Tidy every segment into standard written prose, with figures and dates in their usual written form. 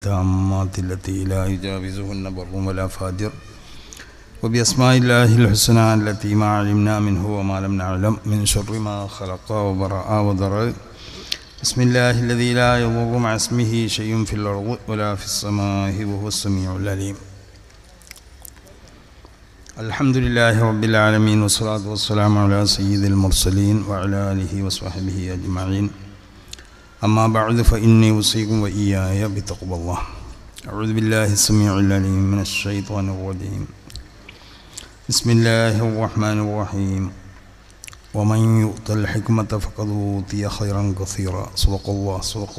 التامات التي لا يجاوزهن بر ولا فاجر وبأسماء الله الحسنى التي ما علمنا منه وما لم نعلم من شر ما خلق وبرأ وضرع بسم الله الذي لا يضر مع اسمه شيء في الأرض ولا في السماء وهو السميع العليم. الحمد لله رب العالمين والصلاة والسلام على سيد المرسلين وعلى آله وصحبه أجمعين. أما بعد فإني أوصيكم وإياي بتقوى الله. أعوذ بالله السميع العليم من الشيطان الرجيم. بسم الله الرحمن الرحيم. ومن يؤت الحكمة فقد أوتي خيرا كثيرا. صدق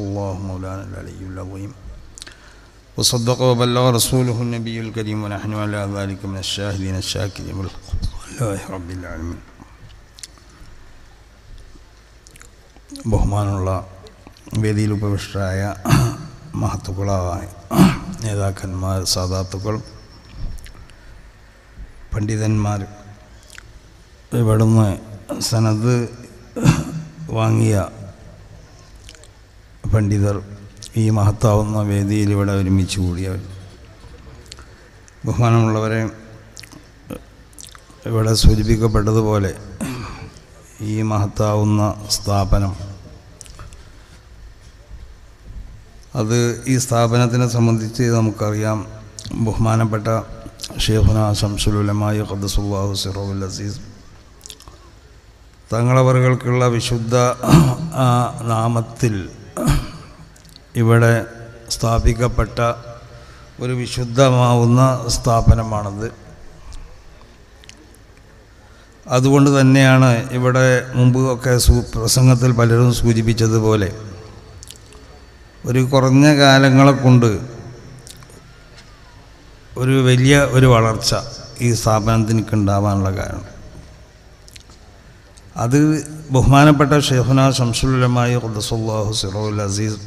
الله مولانا العلي العظيم. وصدق وبلغ رسوله النبي الكريم ونحن على ذلك من الشاهدين الشاكرين لله رب العالمين. ബഹുമാനമുള്ള വേദിയിൽ ഉപവിഷ്ടരായ മഹത്തുക്കളായ നേതാക്കന്മാർ, സാദാത്തുക്കൾ, പണ്ഡിതന്മാർ, ഇവിടുന്ന് സനദ് വാങ്ങിയ പണ്ഡിതർ, ഈ മഹത്താവുന്ന വേദിയിൽ ഇവിടെ ഒരുമിച്ച് കൂടിയവർ, ബഹുമാനമുള്ളവരെ, ഇവിടെ സൂചിപ്പിക്കപ്പെട്ടതുപോലെ ഈ മഹത്താവുന്ന സ്ഥാപനം, അത് ഈ സ്ഥാപനത്തിനെ സംബന്ധിച്ച് നമുക്കറിയാം. ബഹുമാനപ്പെട്ട ഷെയ്ഖുനാ ശംസുൽ ഉലമാ ഖദ്ദസുല്ലാഹു സിറഹുൽ അസീസ് തങ്ങളവറുകൾക്കുള്ള വിശുദ്ധ നാമത്തിൽ ഇവിടെ സ്ഥാപിക്കപ്പെട്ട ഒരു വിശുദ്ധമാവുന്ന സ്ഥാപനമാണത്. അതുകൊണ്ട് തന്നെയാണ് ഇവിടെ മുമ്പ് ഒക്കെ പ്രസംഗത്തിൽ പലരും സൂചിപ്പിച്ചതുപോലെ ഒരു കുറഞ്ഞ കാലങ്ങളെ കൊണ്ട് ഒരു വലിയ ഒരു വളർച്ച ഈ സ്ഥാപനത്തിനൊക്കെ ഉണ്ടാവാനുള്ള കാരണം അത് ബഹുമാനപ്പെട്ട ഷെയ്ഖുനാ ശംസുൽ ഉലമാ ഖദ്ദസുല്ലാഹു സിറഹുൽ അസീസ്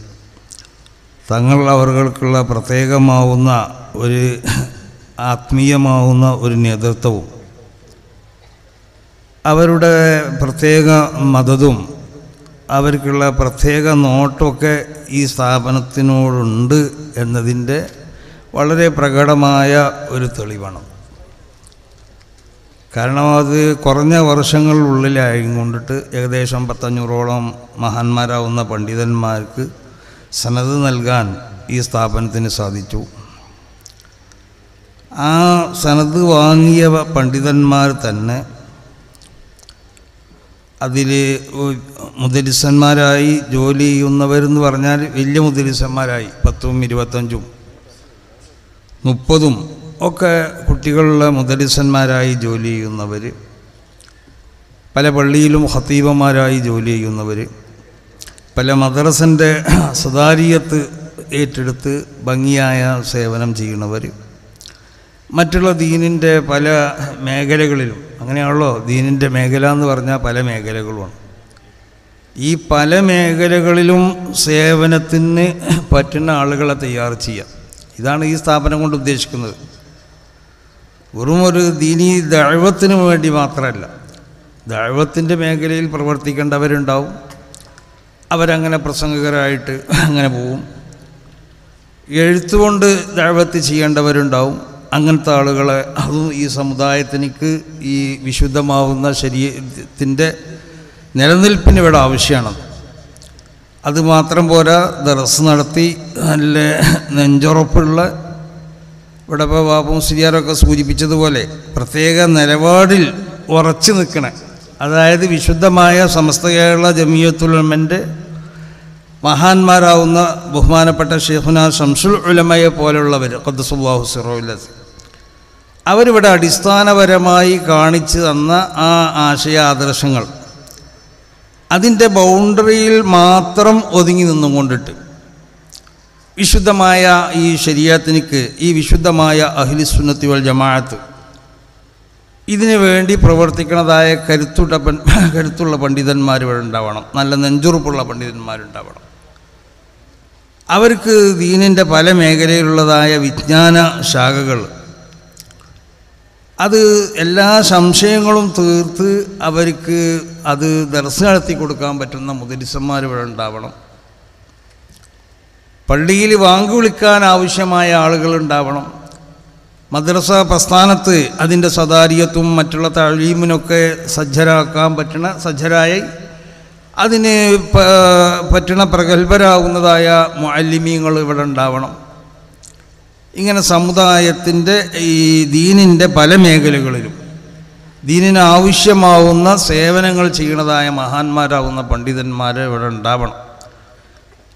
തങ്ങൾ അവർക്കുള്ള പ്രത്യേകമാവുന്ന ഒരു ആത്മീയമാവുന്ന ഒരു നേതൃത്വവും അവരുടെ പ്രത്യേക മദതും അവർക്കുള്ള പ്രത്യേക നോട്ടമൊക്കെ ഈ സ്ഥാപനത്തിനോടുണ്ട് എന്നതിൻ്റെ വളരെ പ്രകടമായ ഒരു തെളിവാണ്. കാരണം അത് കുറഞ്ഞ വർഷങ്ങളുള്ളിലായിക്കൊണ്ടിട്ട് ഏകദേശം 500ഓളം മഹാന്മാരാവുന്ന പണ്ഡിതന്മാർക്ക് സനദ് നൽകാൻ ഈ സ്ഥാപനത്തിന് സാധിച്ചു. ആ സനദ് വാങ്ങിയ പണ്ഡിതന്മാർ തന്നെ അതിൽ മുദരിസന്മാരായി ജോലി ചെയ്യുന്നവരെന്ന് പറഞ്ഞാൽ വലിയ മുദരിസന്മാരായി 10ഉം 25ഉം 30ഉം ഒക്കെ കുട്ടികളുള്ള മുദരിസന്മാരായി ജോലി ചെയ്യുന്നവർ, പല പള്ളിയിലും ഖത്തീബന്മാരായി ജോലി ചെയ്യുന്നവർ, പല മദ്രസൻ്റെ സദാരിയത്ത് ഏറ്റെടുത്ത് ഭംഗിയായ സേവനം ചെയ്യുന്നവർ, മറ്റുള്ള ദീനിൻ്റെ പല മേഖലകളിലും, അങ്ങനെയാണല്ലോ ദീനിൻ്റെ മേഖല എന്ന് പറഞ്ഞാൽ പല മേഖലകളുമാണ്. ഈ പല മേഖലകളിലും സേവനത്തിന് പറ്റുന്ന ആളുകളെ തയ്യാർ ചെയ്യുക, ഇതാണ് ഈ സ്ഥാപനം കൊണ്ട് ഉദ്ദേശിക്കുന്നത്. വെറും ഒരു ദീനീ ദഅവത്തിന് വേണ്ടി മാത്രമല്ല, ദഅവത്തിൻ്റെ മേഖലയിൽ പ്രവർത്തിക്കേണ്ടവരുണ്ടാവും, അവരങ്ങനെ പ്രസംഗകരായിട്ട് അങ്ങനെ പോവും. എഴുത്തുകൊണ്ട് ദഅവത്ത് ചെയ്യേണ്ടവരുണ്ടാവും. അങ്ങനത്തെ ആളുകളെ അതും ഈ സമുദായത്തിനക്ക് ഈ വിശുദ്ധമാവുന്ന ശരീഅത്തിൻ്റെ നിലനിൽപ്പിന് ഇവിടെ ആവശ്യമാണ്. അതുമാത്രം പോരാ, ദർസ് നടത്തി നല്ല നെഞ്ചുറപ്പുള്ള, ഇവിടെ ഇപ്പോൾ ബാബു മുസ്ലിയാരൊക്കെ സൂചിപ്പിച്ചതുപോലെ പ്രത്യേക നിലപാടിൽ ഉറച്ചു നിൽക്കണ, അതായത് വിശുദ്ധമായ സമസ്ത കേരള ജമിയത്തുൽ ഉലമൻ്റെ മഹാന്മാരാവുന്ന ബഹുമാനപ്പെട്ട ഷെയ്ഖുനാ ശംസുൽ ഉലമയെ പോലുള്ളവർ ഖദ്ദസുല്ലാഹു സിറഹുൽ അസീസ് അവരിവിടെ അടിസ്ഥാനപരമായി കാണിച്ചു തന്ന ആ ആശയാദർശങ്ങൾ അതിൻ്റെ ബൗണ്ടറിയിൽ മാത്രം ഒതുങ്ങി നിന്നുകൊണ്ടിട്ട് വിശുദ്ധമായ ഈ ശരീഅത്തിനിക്ക്, ഈ വിശുദ്ധമായ അഹ്ലുസുന്നത്തി വൽ ജമാഅത്ത് ഇതിനു വേണ്ടി പ്രവർത്തിക്കുന്നതായ കരുത്തുള്ള പണ്ഡിതന്മാർ ഇവിടെ ഉണ്ടാവണം, നല്ല നെഞ്ചുറുപ്പുള്ള പണ്ഡിതന്മാരുണ്ടാവണം. അവർക്ക് ദീനിൻ്റെ പല മേഖലയിലുള്ളതായ വിജ്ഞാന ശാഖകൾ, അത് എല്ലാ സംശയങ്ങളും തീർത്ത് അവർക്ക് അത് ദർസ് നടത്തി കൊടുക്കാൻ പറ്റുന്ന മുദരിസന്മാർ ഇവിടെ ഉണ്ടാവണം. പള്ളിയിൽ വാങ്ക് വിളിക്കാൻ ആവശ്യമായ ആളുകളുണ്ടാവണം. മദ്രസ പ്രസ്ഥാനത്ത് അതിൻ്റെ സദാരിയത്തും മറ്റുള്ള തഅലീമിനൊക്കെ സജ്ജരായി അതിന് പറ്റുന്ന പ്രഗത്ഭരാകുന്നതായ മുഅല്ലിമീങ്ങൾ ഇവിടെ ഉണ്ടാവണം. ഇങ്ങനെ സമുദായത്തിൻ്റെ ഈ ദീനിൻ്റെ പല മേഖലകളിലും ദീനിന് ആവശ്യമാവുന്ന സേവനങ്ങൾ ചെയ്യുന്നതായ മഹാന്മാരാകുന്ന പണ്ഡിതന്മാർ ഇവിടെ ഉണ്ടാവണം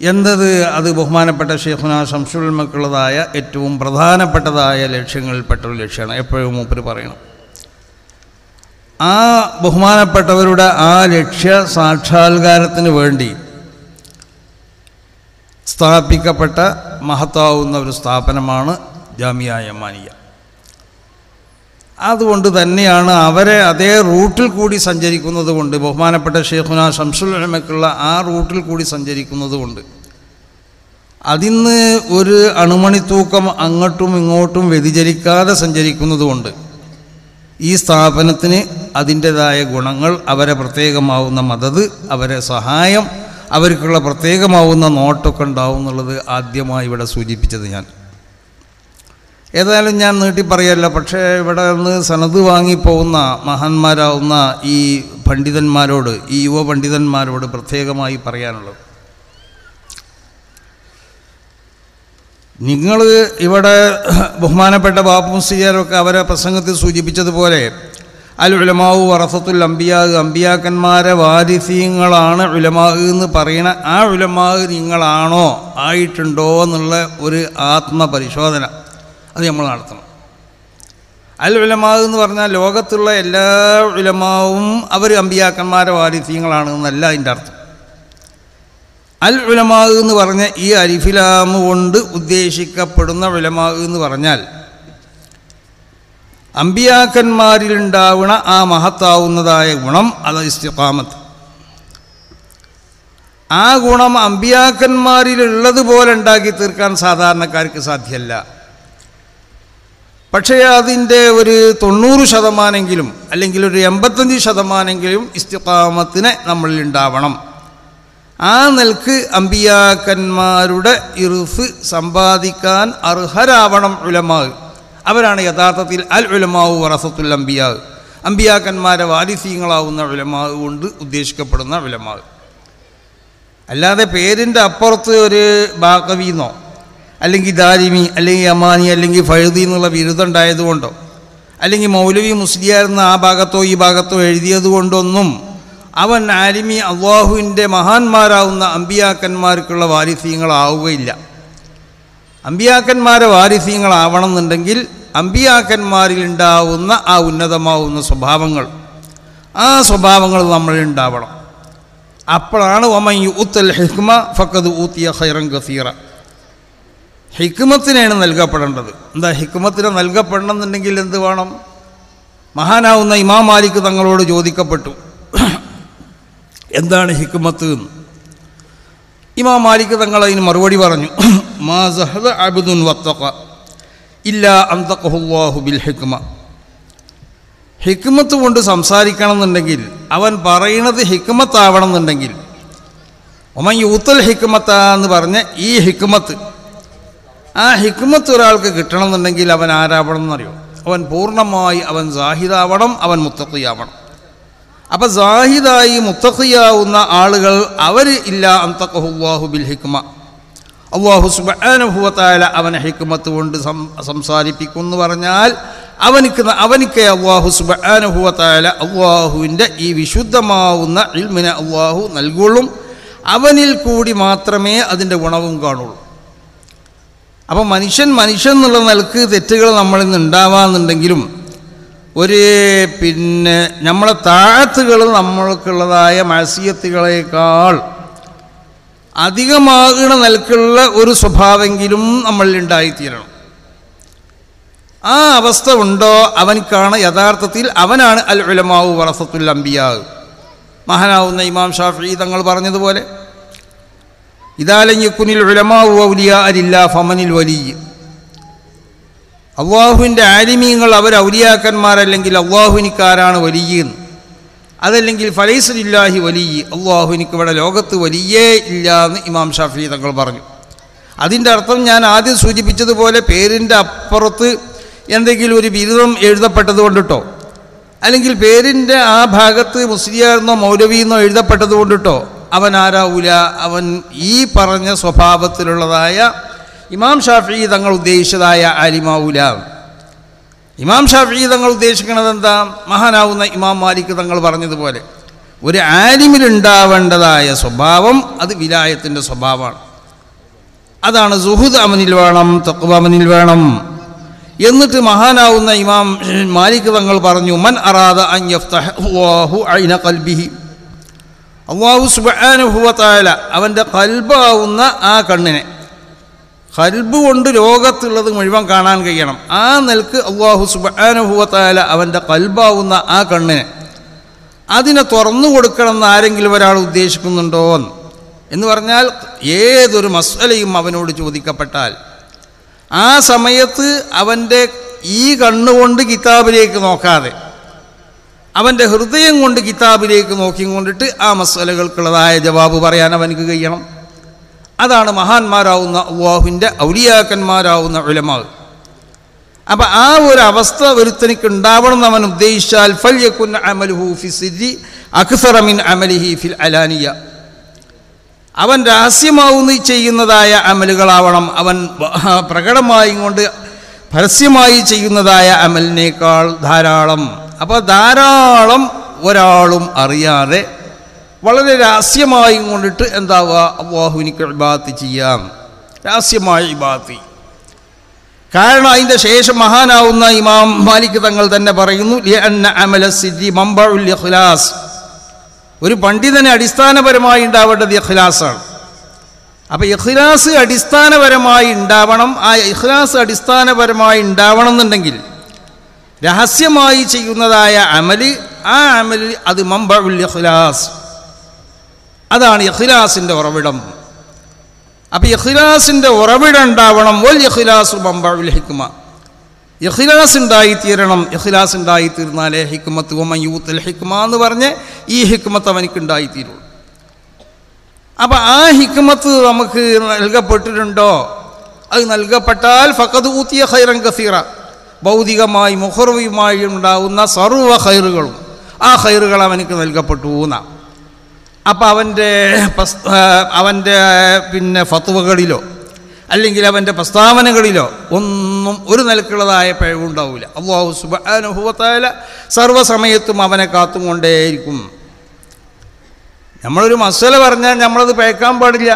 എന്നത് അത് ബഹുമാനപ്പെട്ട ശൈഖുനാ ശംസുൽ ഉലമക്കുള്ളതായ ഏറ്റവും പ്രധാനപ്പെട്ടതായ ലക്ഷ്യങ്ങളിൽപ്പെട്ട ഒരു ലക്ഷ്യമാണ്. എപ്പോഴും മൂപ്പര് പറയണം. ആ ബഹുമാനപ്പെട്ടവരുടെ ആ ലക്ഷ്യ സാക്ഷാത്കാരത്തിന് വേണ്ടി സ്ഥാപിക്കപ്പെട്ട മഹത്താവുന്ന ഒരു സ്ഥാപനമാണ് ജാമിയ യമാനിയ. അതുകൊണ്ട് തന്നെയാണ് അവരെ അതേ റൂട്ടിൽ കൂടി സഞ്ചരിക്കുന്നത് കൊണ്ട്, ബഹുമാനപ്പെട്ട ശൈഖുനാ ശംസുൽ ഉലമക്കുള്ള ആ റൂട്ടിൽ കൂടി സഞ്ചരിക്കുന്നത് കൊണ്ട്, അതിന്ന് ഒരു അണുമണിത്തൂക്കം അങ്ങോട്ടും ഇങ്ങോട്ടും വ്യതിചലിക്കാതെ സഞ്ചരിക്കുന്നത് കൊണ്ട് ഈ സ്ഥാപനത്തിന് അതിൻ്റെതായ ഗുണങ്ങൾ, അവരെ പ്രത്യേകമാവുന്ന മദത്, അവരെ സഹായം, അവർക്കുള്ള പ്രത്യേകമാവുന്ന നോട്ടൊക്കെ ഉണ്ടാവും എന്നുള്ളത് ആദ്യമായി ഇവിടെ സൂചിപ്പിച്ചത് ഞാൻ. ഏതായാലും ഞാൻ നീട്ടി പറയല്ല. പക്ഷേ ഇവിടെ നിന്ന് സനത് വാങ്ങിപ്പോകുന്ന മഹാന്മാരാവുന്ന ഈ പണ്ഡിതന്മാരോട്, ഈ യുവ പണ്ഡിതന്മാരോട് പ്രത്യേകമായി പറയാനുള്ളത്, നിങ്ങൾ ഇവിടെ ബഹുമാനപ്പെട്ട ബാപ്പു മുസ്ലിയാരൊക്കെ അവരെ പ്രസംഗത്തിൽ സൂചിപ്പിച്ചതുപോലെ അൽ ഉലമാഉ വറസത്തുൽ അംബിയാ, അംബിയാക്കന്മാരെ വാരിസീങ്ങളാണ് ഉലമാ എന്ന് പറയുന്ന ആ ഉലമാ നിങ്ങളാണോ, ആയിട്ടുണ്ടോ എന്നുള്ള ഒരു ആത്മപരിശോധന അത് നമ്മൾ നടത്തണം. അൽ ഉലമാ എന്ന് പറഞ്ഞാൽ ലോകത്തുള്ള എല്ലാ ഉലമാവും അവർ അംബിയാക്കന്മാരെ വാരിസീങ്ങളാണ് എന്നല്ല അതിൻ്റെ അർത്ഥം. അൽ ഉലമാ എന്ന് പറഞ്ഞ ഈ അലിഫിലാമ് കൊണ്ട് ഉദ്ദേശിക്കപ്പെടുന്ന ഉലമാ എന്ന് പറഞ്ഞാൽ അംബിയാക്കന്മാരിലുണ്ടാവുന്ന ആ മഹത്താവുന്നതായ ഗുണം, അത് ഇസ്തിഖാമത്ത്. ആ ഗുണം അംബിയാക്കന്മാരിലുള്ളതുപോലെ ഉണ്ടാക്കി തീർക്കാൻ സാധാരണക്കാർക്ക് സാധ്യമല്ല. പക്ഷേ അതിൻ്റെ ഒരു 90% അല്ലെങ്കിൽ ഒരു 85% ഇസ്തിഖാമത്തിനെ നമ്മളിൽ ഉണ്ടാവണം. ആ നിലക്ക് അംബിയാക്കന്മാരുടെ ഇർഫ് സമ്പാദിക്കാൻ അർഹരാവണം ഉലമാ. അവരാണ് യഥാർത്ഥത്തിൽ അൽ ഉലമാഉ വറസത്തുൽ അംബിയാ, അംബിയാക്കന്മാരെ വാരിസീങ്ങളാവുന്ന ഉലമാ കൊണ്ട് ഉദ്ദേശിക്കപ്പെടുന്ന ഉലമാ. അല്ലാതെ പേരിൻ്റെ അപ്പുറത്ത് ഒരു ബാഖവിന്നോ അല്ലെങ്കിൽ ദാരിമി അല്ലെങ്കിൽ യമാനി അല്ലെങ്കിൽ ഫൈദി എന്നുള്ള ബിരുദമുണ്ടായതുകൊണ്ടോ അല്ലെങ്കിൽ മൗലവി മുസ്ലിയാർ എന്ന ആ ഭാഗത്തോ ഈ ഭാഗത്തോ എഴുതിയത് കൊണ്ടൊന്നും അവൻ ആലിമി അള്ളാഹുവിൻ്റെ മഹാന്മാരാവുന്ന അംബിയാക്കന്മാർക്കുള്ള വാരിസീങ്ങളാവുകയില്ല. അംബിയാക്കന്മാരെ വാരിസീങ്ങളാവണം എന്നുണ്ടെങ്കിൽ അംബിയാക്കന്മാരിലുണ്ടാവുന്ന ആ ഉന്നതമാവുന്ന സ്വഭാവങ്ങൾ, ആ സ്വഭാവങ്ങൾ നമ്മളുണ്ടാവണം. അപ്പോഴാണ് വമൻ യുഅ്തൽ ഹിക്മ ഫഖദ് ഊതിയ ഖൈറൻ കസീറ. ഹിക്മത്തിനാണ് നൽകപ്പെടേണ്ടത്. എന്താ ഹിക്മത്തിന് നൽകപ്പെടണം എന്നുണ്ടെങ്കിൽ എന്ത് വേണം? മഹാനാവുന്ന ഇമാം മാലിക് തങ്ങളോട് ചോദിക്കപ്പെട്ടു, എന്താണ് ഹിക്മത്ത് എന്ന്. ഇമാം മാലിക് തങ്ങൾ അതിന് മറുപടി പറഞ്ഞു, മാ സഹദ അബ്ദുൻ വത്തഖ ഇല്ലാ അൻതഖഹുല്ലാഹു ബിൽ ഹിക്മ. ഹിക്മത്ത് കൊണ്ട് സംസാരിക്കണം എന്നുണ്ടെങ്കിൽ, അവൻ പറയുന്നത് ഹിക്മത്താവണം എന്നുണ്ടെങ്കിൽ, ഒമൻ യൂത്തൽ ഹിക്മത്ത എന്ന് പറഞ്ഞ ഈ ഹിക്മത്ത്, ആ ഹിക്മത്ത് ഒരാൾക്ക് കിട്ടണം എന്നുണ്ടെങ്കിൽ അവൻ ആരാവണം എന്നറിയോ? അവൻ പൂർണ്ണമായി അവൻ സാഹിദാവണം, അവൻ മുത്തഖിയാവണം. അപ്പം സാഹിദായി മുത്തഖിയാവുന്ന ആളുകൾ അവർ ഇല്ല അൻതഖഹുല്ലാഹു ബിൽ ഹിക്മ. അല്ലാഹു സുബ്ഹാനഹു വ തആല അവനെ ഹിക്മത്ത് കൊണ്ട് സംസാരിപ്പിക്കും എന്ന് പറഞ്ഞാൽ അവനിക്ക് അല്ലാഹു സുബ്ഹാനഹു വ തആല അല്ലാഹുവിൻ്റെ ഈ വിശുദ്ധമാവുന്ന ഇൽമിനെ അല്ലാഹു നൽകുള്ളൂ. അവനിൽ കൂടി മാത്രമേ അതിൻ്റെ ഗുണവും കാണുള്ളൂ. അപ്പം മനുഷ്യൻ എന്നുള്ള നിലക്ക് തെറ്റുകൾ നമ്മളിൽ നിന്ന് ഉണ്ടാവാന്നുണ്ടെങ്കിലും ഒരു നമ്മളെ താഴത്തുകൾ നമ്മൾക്കുള്ളതായ മഅസിയത്തുകളേക്കാൾ അധികമാകുന്ന നിലക്കുള്ള ഒരു സ്വഭാവമെങ്കിലും നമ്മളിൽ ഉണ്ടായിത്തീരണം. ആ അവസ്ഥ ഉണ്ടോ അവനക്കാണ് യഥാർത്ഥത്തിൽ അവനാണ് അൽ ഉലമാഉ വറസത്തുൽ അംബിയാ. മഹാനാവുന്ന ഇമാം ഷാഫിഈ തങ്ങൾ പറഞ്ഞതുപോലെ, ഇദാ ലം യകുനിൽ ഉലമാഉ ഔലിയാ ലില്ലാ ഫമനിൽ വലി. അള്ളാഹുവിൻ്റെ ആലിമീങ്ങൾ അവർ ഔലിയാക്കന്മാരല്ലെങ്കിൽ അള്ളാഹുവിനിക്കാരാണ് വലിയെന്ന്. അതല്ലെങ്കിൽ ഫലൈസ ലില്ലാഹി വലിയ, അള്ളാഹുവിനിക്ക് ഇവിടെ ലോകത്ത് വലിയേ ഇല്ല എന്ന് ഇമാം ഷാഫിഈ തങ്ങൾ പറഞ്ഞു. അതിൻ്റെ അർത്ഥം ഞാൻ ആദ്യം സൂചിപ്പിച്ചതുപോലെ പേരിൻ്റെ അപ്പുറത്ത് എന്തെങ്കിലും ഒരു ബിരുദം എഴുതപ്പെട്ടത് കൊണ്ടിട്ടോ, അല്ലെങ്കിൽ പേരിൻ്റെ ആ ഭാഗത്ത് മുസ്ലിയാർന്നോ മൗലവിന്നോ എഴുതപ്പെട്ടത് കൊണ്ടിട്ടോ അവൻ ആരാവൂല, അവൻ ഈ പറഞ്ഞ സ്വഭാവത്തിലുള്ളതായ ഇമാം ഷാഫിഈ തങ്ങൾ ഉദ്ദേശിച്ചതായ ആലിമാവൂല. ഇമാം ഷാഫിഈ തങ്ങൾ ഉദ്ദേശിക്കുന്നത് എന്താ? മഹാനാവുന്ന ഇമാം മാലിക് തങ്ങൾ പറഞ്ഞതുപോലെ ഒരു ആലിമിലുണ്ടാവേണ്ടതായ സ്വഭാവം അത് വിലായത്തിൻ്റെ സ്വഭാവമാണ്. അതാണ് സുഹുദ് അവനിൽ വേണം, തഖ്വ അവനിൽ വേണം. എന്നിട്ട് മഹാനാവുന്ന ഇമാം മാലിക് തങ്ങൾ പറഞ്ഞു, മൻ അറാദ അൻ യഫ്തഹു ഐന ഖൽബിഹി, അല്ലാഹു സുബ്ഹാനഹു വ തആല അവൻ്റെ ഖൽബാവുന്ന ആ കണ്ണിനെ, ഖൽബ് കൊണ്ട് ലോകത്തുള്ളത് മുഴുവൻ കാണാൻ കഴിയണം, ആ നിലക്ക് അല്ലാഹു സുബ്ഹാനഹു വ തആല അവൻ്റെ ഖൽബാവുന്ന ആ കണ്ണിനെ അതിനെ തുറന്നു കൊടുക്കണം എന്ന് ആരെങ്കിലും ഒരാൾ ഉദ്ദേശിക്കുന്നുണ്ടോ എന്ന് പറഞ്ഞാൽ, ഏതൊരു മസ്അലയും അവനോട് ചോദിക്കപ്പെട്ടാൽ ആ സമയത്ത് അവൻ്റെ ഈ കണ്ണുകൊണ്ട് കിതാബിലേക്ക് നോക്കാതെ അവൻ്റെ ഹൃദയം കൊണ്ട് കിതാബിലേക്ക് നോക്കിക്കൊണ്ടിട്ട് ആ മസ്അലകൾക്കുള്ളതായ ജവാബ് പറയാൻ അവനക്ക് കഴിയണം. അതാണ് മഹാന്മാരാവുന്ന അല്ലാഹുവിൻ്റെ ഔലിയാക്കന്മാരാവുന്ന ഉലമാ. അപ്പം ആ ഒരു അവസ്ഥ ഒരുത്തനിക്ക് ഉണ്ടാവണം എന്ന് അവൻ ഉദ്ദേശിച്ചാൽ ഫൽയകുൻ അമലുഹു ഫി സിരി അക്സറ മിൻ അമലിഹി ഫിൽ അലാനിയ, അവൻ രഹസ്യമാവുന്ന ചെയ്യുന്നതായ അമലുകളാവണം, അവൻ പ്രകടമായി കൊണ്ട് പരസ്യമായി ചെയ്യുന്നതായ അമലിനേക്കാൾ ധാരാളം. അപ്പോൾ ധാരാളം ഒരാളും അറിയാതെ വളരെ രഹസ്യമായി കൊണ്ടിട്ട് എന്താവുക, അല്ലാഹുവിനിക്ക് ഇബാദത്ത് ചെയ്യാം, രഹസ്യമായ ഇബാദത്ത്. കാരണം അതിൻ്റെ ശേഷം മഹാനാവുന്ന ഇമാം മാലിക് തങ്ങൾ തന്നെ പറയുന്നു, ലിഅന്ന അമല സിദ്ദി മംബഉൽ ഇഖ്ലാസ്, ഒരു പണ്ഡിതന് അടിസ്ഥാനപരമായി ഉണ്ടാവേണ്ടത് ഇഖ്ലാസാണ്. അപ്പോൾ ഇഖ്ലാസ് അടിസ്ഥാനപരമായി ഉണ്ടാവണം. ആ ഇഖ്ലാസ് അടിസ്ഥാനപരമായി ഉണ്ടാവണം എന്നുണ്ടെങ്കിൽ രഹസ്യമായി ചെയ്യുന്നതായ അമല്, ആ അമല് അത് മംബഉൽ ഇഖ്ലാസ്, അതാണ് ഇഖ്ലാസിൻ്റെ ഉറവിടം. അപ്പോൾ ഇഖ്ലാസിൻ്റെ ഉറവിടം ഉണ്ടാവണം. വൽ ഇഖ്ലാസു മംബഉൽ ഹിക്മ, ഇഖ്ലാസ് ഉണ്ടായിത്തീരണം. ഇഖ്ലാസ് ഉണ്ടായിത്തീർന്നാലേ ഹിക്മത്ത് വമൻ യൂത്തിൽ ഹിക്മ എന്ന് പറഞ്ഞ് ഈ ഹിക്മത്ത് അവനിക്ക് ഉണ്ടായിത്തീരുള്ളൂ. അപ്പം ആ ഹിക്മത്ത് നമുക്ക് നൽകപ്പെട്ടിട്ടുണ്ടോ? അത് നൽകപ്പെട്ടാൽ ഫഖദ് ഊതിയ ഖൈറൻ കസീറ, ഭൗതികമായി മുഖർവിയുമായി ഉണ്ടാകുന്ന സർവ്വ ഖൈറുകളും ആ ഖൈറുകൾ അവനിക്ക് നൽകപ്പെട്ടു എന്നാണ്. അപ്പം അവൻ്റെ പിന്നെ ഫത്വകളിലോ അല്ലെങ്കിൽ അവൻ്റെ പ്രസ്താവനകളിലോ ഒന്നും ഒരു നിലക്കുള്ളതായ പിഴവുണ്ടാവില്ല. അല്ലാഹു സുബ്ഹാനഹു വ തആല സർവ്വസമയത്തും അവനെ കാത്തുകൊണ്ടേയിരിക്കും. നമ്മളൊരു മസല പറഞ്ഞാൽ നമ്മളത് പഴക്കാൻ പാടില്ല.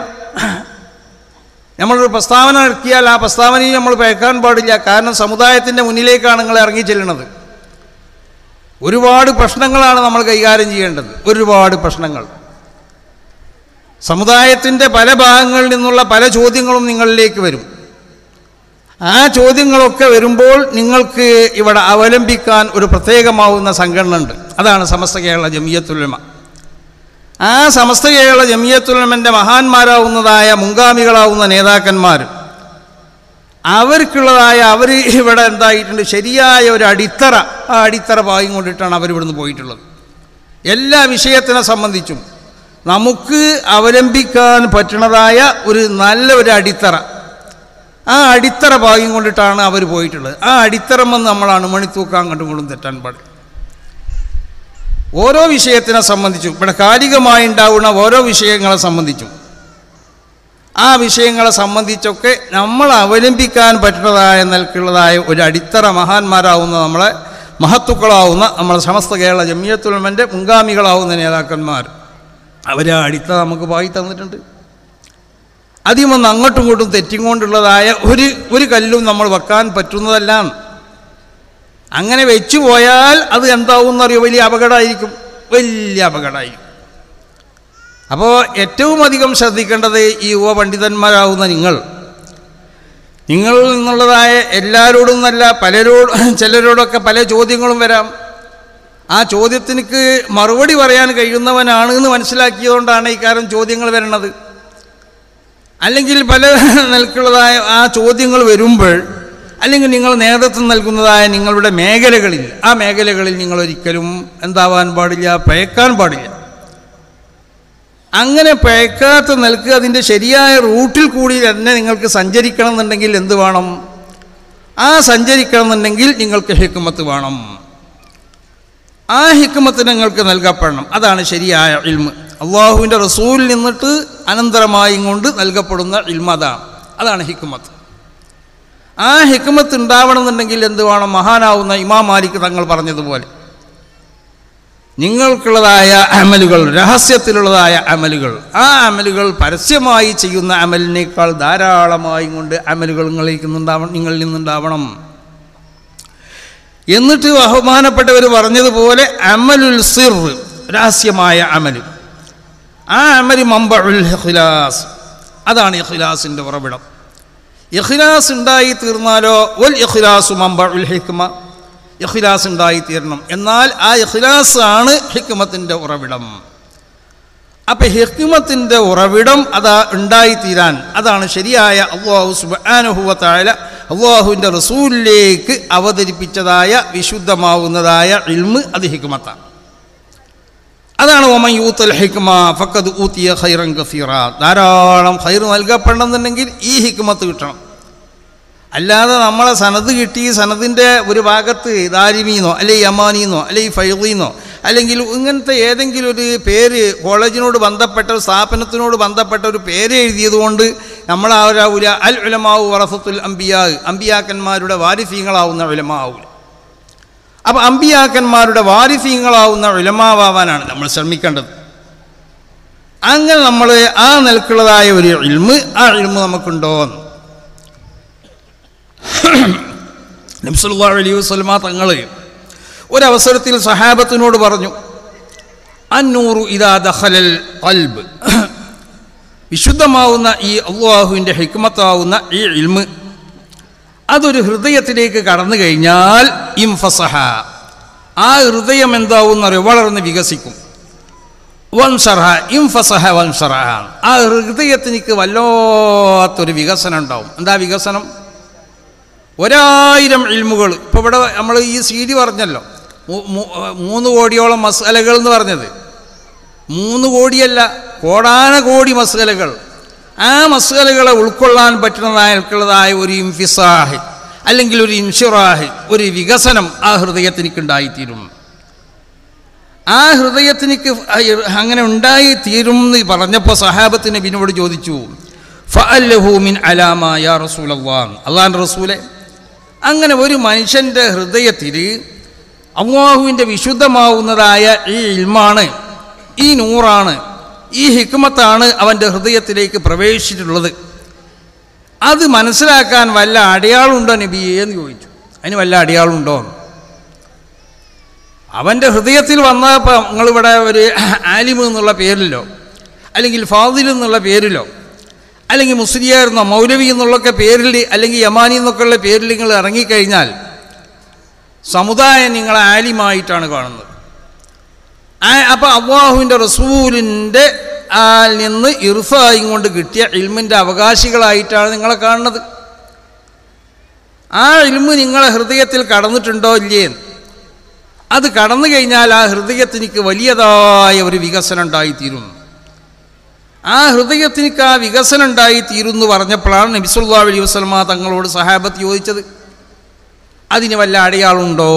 നമ്മളൊരു പ്രസ്താവന ഇറക്കിയാൽ ആ പ്രസ്താവനയും നമ്മൾ പഴക്കാൻ പാടില്ല. കാരണം സമുദായത്തിൻ്റെ മുന്നിലേക്കാണ് നിങ്ങൾ ഇറങ്ങി ചെല്ലുന്നത്. ഒരുപാട് പ്രശ്നങ്ങളാണ് നമ്മൾ കൈകാര്യം ചെയ്യേണ്ടത്, ഒരുപാട് പ്രശ്നങ്ങൾ. സമുദായത്തിൻ്റെ പല ഭാഗങ്ങളിൽ നിന്നുള്ള പല ചോദ്യങ്ങളും നിങ്ങളിലേക്ക് വരും. ആ ചോദ്യങ്ങളൊക്കെ വരുമ്പോൾ നിങ്ങൾക്ക് ഇവിടെ അവലംബിക്കാൻ ഒരു പ്രത്യേകമാവുന്ന സംഘടന ഉണ്ട്. അതാണ് സമസ്ത കേരള ജമിയത്തുൽ ഉലമ. ആ സമസ്ത കേരള ജമിയത്തുൽ ഉലമൻ്റെ മഹാന്മാരാവുന്നതായ മുൻഗാമികളാവുന്ന നേതാക്കന്മാർ, അവർക്കുള്ളതായ അവർ ഇവിടെ എന്തായിട്ടുണ്ട്, ശരിയായ ഒരു അടിത്തറ, ആ അടിത്തറ ഭാഗം കൊണ്ടിട്ടാണ് അവരിവിടുന്ന് പോയിട്ടുള്ളത്. എല്ലാ വിഷയത്തിനെ സംബന്ധിച്ചും നമുക്ക് അവലംബിക്കാൻ പറ്റുന്നതായ ഒരു നല്ല ഒരു അടിത്തറ, ആ അടിത്തറ ഭാഗ്യം കൊണ്ടിട്ടാണ് അവർ പോയിട്ടുള്ളത്. ആ അടിത്തറമെന്ന് നമ്മൾ അണുമണിത്തൂക്കാൻ കണ്ടുകൊണ്ടും തെറ്റാൻ പാടില്ല. ഓരോ വിഷയത്തിനെ സംബന്ധിച്ചും ഇവിടെ കാലികമായി ഉണ്ടാവുന്ന ഓരോ വിഷയങ്ങളെ സംബന്ധിച്ചും ആ വിഷയങ്ങളെ സംബന്ധിച്ചൊക്കെ നമ്മൾ അവലംബിക്കാൻ പറ്റുന്നതായ നിലക്കുള്ളതായ ഒരു അടിത്തറ മഹാന്മാരാവുന്ന നമ്മളെ മഹത്തുക്കളാവുന്ന നമ്മളെ സമസ്ത കേരള ജമിയത്തുൽ ഉലമൻ്റെ മുൻഗാമികളാവുന്ന നേതാക്കന്മാർ അവരെ അടിത്തറ നമുക്ക് പായി തന്നിട്ടുണ്ട്. അതിമൊന്ന് അങ്ങോട്ടും ഇങ്ങോട്ടും തെറ്റിക്കൊണ്ടുള്ളതായ ഒരു കല്ലും നമ്മൾ വെക്കാൻ പറ്റുന്നതല്ല. അങ്ങനെ വെച്ചു പോയാൽ അത് എന്താവും എന്നറിയോ, വലിയ അപകടമായിരിക്കും, വലിയ അപകടമായിരിക്കും. അപ്പോൾ ഏറ്റവും അധികം ശ്രദ്ധിക്കേണ്ടത് ഈ യുവ പണ്ഡിതന്മാരാവുന്ന നിങ്ങളിൽ നിന്നുള്ളതായ എല്ലാവരോടും എന്നല്ല, ചിലരോടൊക്കെ പല ചോദ്യങ്ങളും വരാം. ആ ചോദ്യത്തിനക്ക് മറുപടി പറയാൻ കഴിയുന്നവനാണ് എന്ന് മനസ്സിലാക്കിയതുകൊണ്ടാണ് ഇക്കാര്യം ചോദ്യങ്ങൾ വരുന്നത്. അല്ലെങ്കിൽ പല നിലക്കുള്ളതായ ആ ചോദ്യങ്ങൾ വരുമ്പോൾ, അല്ലെങ്കിൽ നിങ്ങൾ നേതൃത്വം നൽകുന്നതായ നിങ്ങളുടെ മേഖലകളിൽ, ആ മേഖലകളിൽ നിങ്ങളൊരിക്കലും എന്താവാൻ പാടില്ല, പഴക്കാൻ പാടില്ല. അങ്ങനെ പഴക്കാത്ത നിൽക്കുക അതിൻ്റെ ശരിയായ റൂട്ടിൽ കൂടി തന്നെ നിങ്ങൾക്ക് സഞ്ചരിക്കണം എന്നുണ്ടെങ്കിൽ എന്ത് വേണം? ആ സഞ്ചരിക്കണം എന്നുണ്ടെങ്കിൽ നിങ്ങൾക്ക് ഹിക്മത്ത് വേണം. ആ ഹിക്മത്ത് നിങ്ങൾക്ക് നൽകപ്പെടണം. അതാണ് ശരിയായ ഇൽമ്. അള്ളാഹുവിൻ്റെ റസൂലിൽ നിന്നിട്ട് അനന്തരമായും കൊണ്ട് നൽകപ്പെടുന്ന ഇൽമ് അതാണ് ഹിക്മത്ത്. ആ ഹിക്മത്ത് ഉണ്ടാവണം എന്നുണ്ടെങ്കിൽ എന്ത് വേണം? മഹാനാവുന്ന ഇമാം മാലിക് തങ്ങൾ പറഞ്ഞതുപോലെ നിങ്ങൾക്കുള്ളതായ അമലുകൾ, രഹസ്യത്തിലുള്ളതായ അമലുകൾ, ആ അമലുകൾ പരസ്യമായി ചെയ്യുന്ന അമലിനേക്കാൾ ധാരാളമായി കൊണ്ട് അമലുകൾ നിങ്ങളിൽ നിന്നുണ്ടാവണം. എന്നിട്ട് ബഹുമാനപ്പെട്ടവർ പറഞ്ഞതുപോലെ അമലുൽ സിർ, രഹസ്യമായ അമൽ, ആ അമൽ മംബഉൽ ഇഖ്ലാസ്, അതാണ് ഇഖ്ലാസിൻ്റെ ഉറവിടം. ഇഖ്ലാസ് ഉണ്ടായി തീർന്നാലോ വൽ ഇഖ്ലാസു മംബഉൽ ഹിക്മ, ഇഖ്ലാസ് ഉണ്ടായിത്തീരണം. എന്നാൽ ആ ഇഖ്ലാസ് ആണ് ഹിക്മത്തിൻ്റെ ഉറവിടം. അപ്പം ഹിക്മത്തിൻ്റെ ഉറവിടം അതാ ഉണ്ടായിത്തീരാൻ അതാണ് ശരിയായ അല്ലാഹു സുബ്ഹാനഹു വ തആല അല്ലാഹുവിൻ്റെ റസൂലിലേക്ക് അവതരിപ്പിച്ചതായ വിശുദ്ധമാവുന്നതായ ഇൽമ്, അത് ഹിക്മത്താണ്. അതാണ് വമൻ യൂതൽ ഹിക്മ ഫഖദ് ഊതിയ ഖൈറൻ കസീറ. ധാരാളം ഖൈർ നൽകപ്പെടണമെന്നുണ്ടെങ്കിൽ ഈ ഹിക്മത്ത് കിട്ടണം. അല്ലാതെ നമ്മളെ സനത് കിട്ടി സനതിൻ്റെ ഒരു ഭാഗത്ത് ദാരിമീന്നോ അല്ലെങ്കിൽ യമാനീന്നോ അല്ലെങ്കിൽ ഫൈളീന്നോ അല്ലെങ്കിൽ ഇങ്ങനത്തെ ഏതെങ്കിലും ഒരു പേര് കോളേജിനോട് ബന്ധപ്പെട്ട ഒരു സ്ഥാപനത്തിനോട് ബന്ധപ്പെട്ട ഒരു പേര് എഴുതിയതുകൊണ്ട് നമ്മളാവൂല അൽ ഉലമാഉ വറസത്തുൽ അംബിയാ, അംബിയാക്കന്മാരുടെ വാരിസീങ്ങളാവുന്ന ഉലമാവൂല. അപ്പം അംബിയാക്കന്മാരുടെ വാരിസീങ്ങളാവുന്ന ഉലമാവാനാണ് നമ്മൾ ശ്രമിക്കേണ്ടത്. അങ്ങനെ നമ്മൾ ആ നിലക്കുള്ളതായ ഒരു ഇൽമ്, ആ ഇൽമ് നമുക്കുണ്ടോ? നബി സല്ലല്ലാഹു അലൈഹി വസല്ലമ തങ്ങൾ ഒരവസരത്തിൽ സഹാബത്തിനോട് പറഞ്ഞു, അന്നൂറു ഇദാ ദഖലൽ ഖൽബ്, വിശുദ്ധമാവുന്ന ഈ അല്ലാഹുവിൻ്റെ ഹിക്മത്താവുന്ന ഈ ഇൽമ് അതൊരു ഹൃദയത്തിലേക്ക് കടന്നു കഴിഞ്ഞാൽ ഇൻഫസഹ, ആ ഹൃദയം എന്താവുന്നറിയോ? വളർന്ന് വികസിക്കും. വൻഷറഹ, ഇൻഫസഹ വൻഷറഹ, ആ ഹൃദയത്തിനിക്ക് വല്ലാത്തൊരു വികസനം ഉണ്ടാവും. എന്താ വികസനം? 1000 ഇൽമുകൾ. ഇപ്പോൾ ഇവിടെ നമ്മൾ ഈ CD പറഞ്ഞല്ലോ 3 കോടിയോളം മസ്അലകൾ എന്ന് പറഞ്ഞത്. 3 കോടിയല്ല, കോടാനകോടി മസ്അലകൾ. ആ മസ്അലകളെ ഉൾക്കൊള്ളാൻ പറ്റുന്നതായിട്ടുള്ളതായ ഒരു ഇൻഫിസാഹ് അല്ലെങ്കിൽ ഒരു ഇൻഷിറാഹ്, ഒരു വികസനം ആ ഹൃദയത്തിനിക്ക് ഉണ്ടായിത്തീരും. ആ ഹൃദയത്തിനിക്ക് അങ്ങനെ ഉണ്ടായിത്തീരും എന്ന് പറഞ്ഞപ്പോൾ സഹാബത്ത് നബിയോട് ചോദിച്ചു, ഫഅല്ലഹു മിൻ അലാമ യാ റസൂലല്ലാഹ്, അല്ലാഹുവിൻ്റെ റസൂലെ, അങ്ങനെ ഒരു മനുഷ്യൻ്റെ ഹൃദയത്തിൽ അല്ലാഹുവിൻ്റെ വിശുദ്ധമാവുന്നതായ ഈ ഇൽമാണ്, ഈ നൂറാണ്, ഈ ഹിക്മത്താണ് അവൻ്റെ ഹൃദയത്തിലേക്ക് പ്രവേശിച്ചിട്ടുള്ളത്. അത് മനസ്സിലാക്കാൻ വല്ല അടയാളമുണ്ടോ നബിയേ എന്ന് ചോദിച്ചു. അതിന് വല്ല അടയാളമുണ്ടോ? അവൻ്റെ ഹൃദയത്തിൽ വന്നപ്പോൾ നിങ്ങളിവിടെ ഒരു ആലിമ് എന്നുള്ള പേരിലോ അല്ലെങ്കിൽ ഫാദിൽ എന്നുള്ള പേരിലോ അല്ലെങ്കിൽ മുസ്ലിയായിരുന്നോ മൗലവി എന്നുള്ളൊക്കെ പേരിൽ അല്ലെങ്കിൽ യമാനി എന്നൊക്കെയുള്ള പേരിൽ നിങ്ങൾ ഇറങ്ങിക്കഴിഞ്ഞാൽ സമുദായം നിങ്ങളെ ആലിമായിട്ടാണ് കാണുന്നത്. അപ്പോൾ അല്ലാഹുവിൻ്റെ റസൂലിൻ്റെ നിന്ന് ഇർഫായും കൊണ്ട് കിട്ടിയ ഇൽമിൻ്റെ അവകാശികളായിട്ടാണ് നിങ്ങളെ കാണുന്നത്. ആ ഇൽമ് നിങ്ങളെ ഹൃദയത്തിൽ കടന്നിട്ടുണ്ടോ ഇല്ലേ? അത് കടന്നു കഴിഞ്ഞാൽ ആ ഹൃദയത്തിനിക്ക് വലിയതായ ഒരു വികസനം ഉണ്ടായിത്തീരും. ആ ഹൃദയത്തിനിക്ക് ആ വികസനം ഉണ്ടായിത്തീരും എന്ന് പറഞ്ഞപ്പോഴാണ് നബി സല്ലല്ലാഹു അലൈഹി വസല്ലമ തങ്ങളോട് സഹാബത്ത് ചോദിച്ചത്, അതിന് വല്ല അടയാളമുണ്ടോ?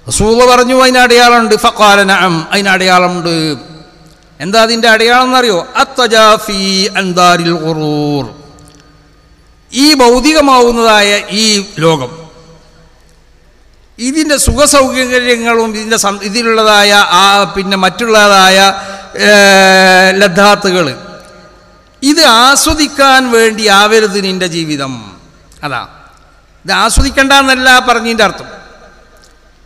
റസൂൽ പറഞ്ഞു, അതിന് അടയാളമുണ്ട്. ഫഖാല നഅം, അതിന് അടയാളമുണ്ട്. എന്താ അതിൻ്റെ അടയാളം എന്നറിയോ? അത്തജാഫി അൻദാരിൽ ഖുറൂർ, ഈ ഭൗതികമാവുന്നതായ ഈ ലോകം, ഇതിൻ്റെ സുഖസൗകര്യങ്ങളും ഇതിലുള്ളതായ പിന്നെ മറ്റുള്ളതായ ലദ്ദാത്തുകൾ, ഇത് ആസ്വദിക്കാൻ വേണ്ടി ആവരുത് നിൻ്റെ ജീവിതം. അതാ, ഇത് ആസ്വദിക്കണ്ട എന്നല്ല പറഞ്ഞതിൻ്റെ അർത്ഥം.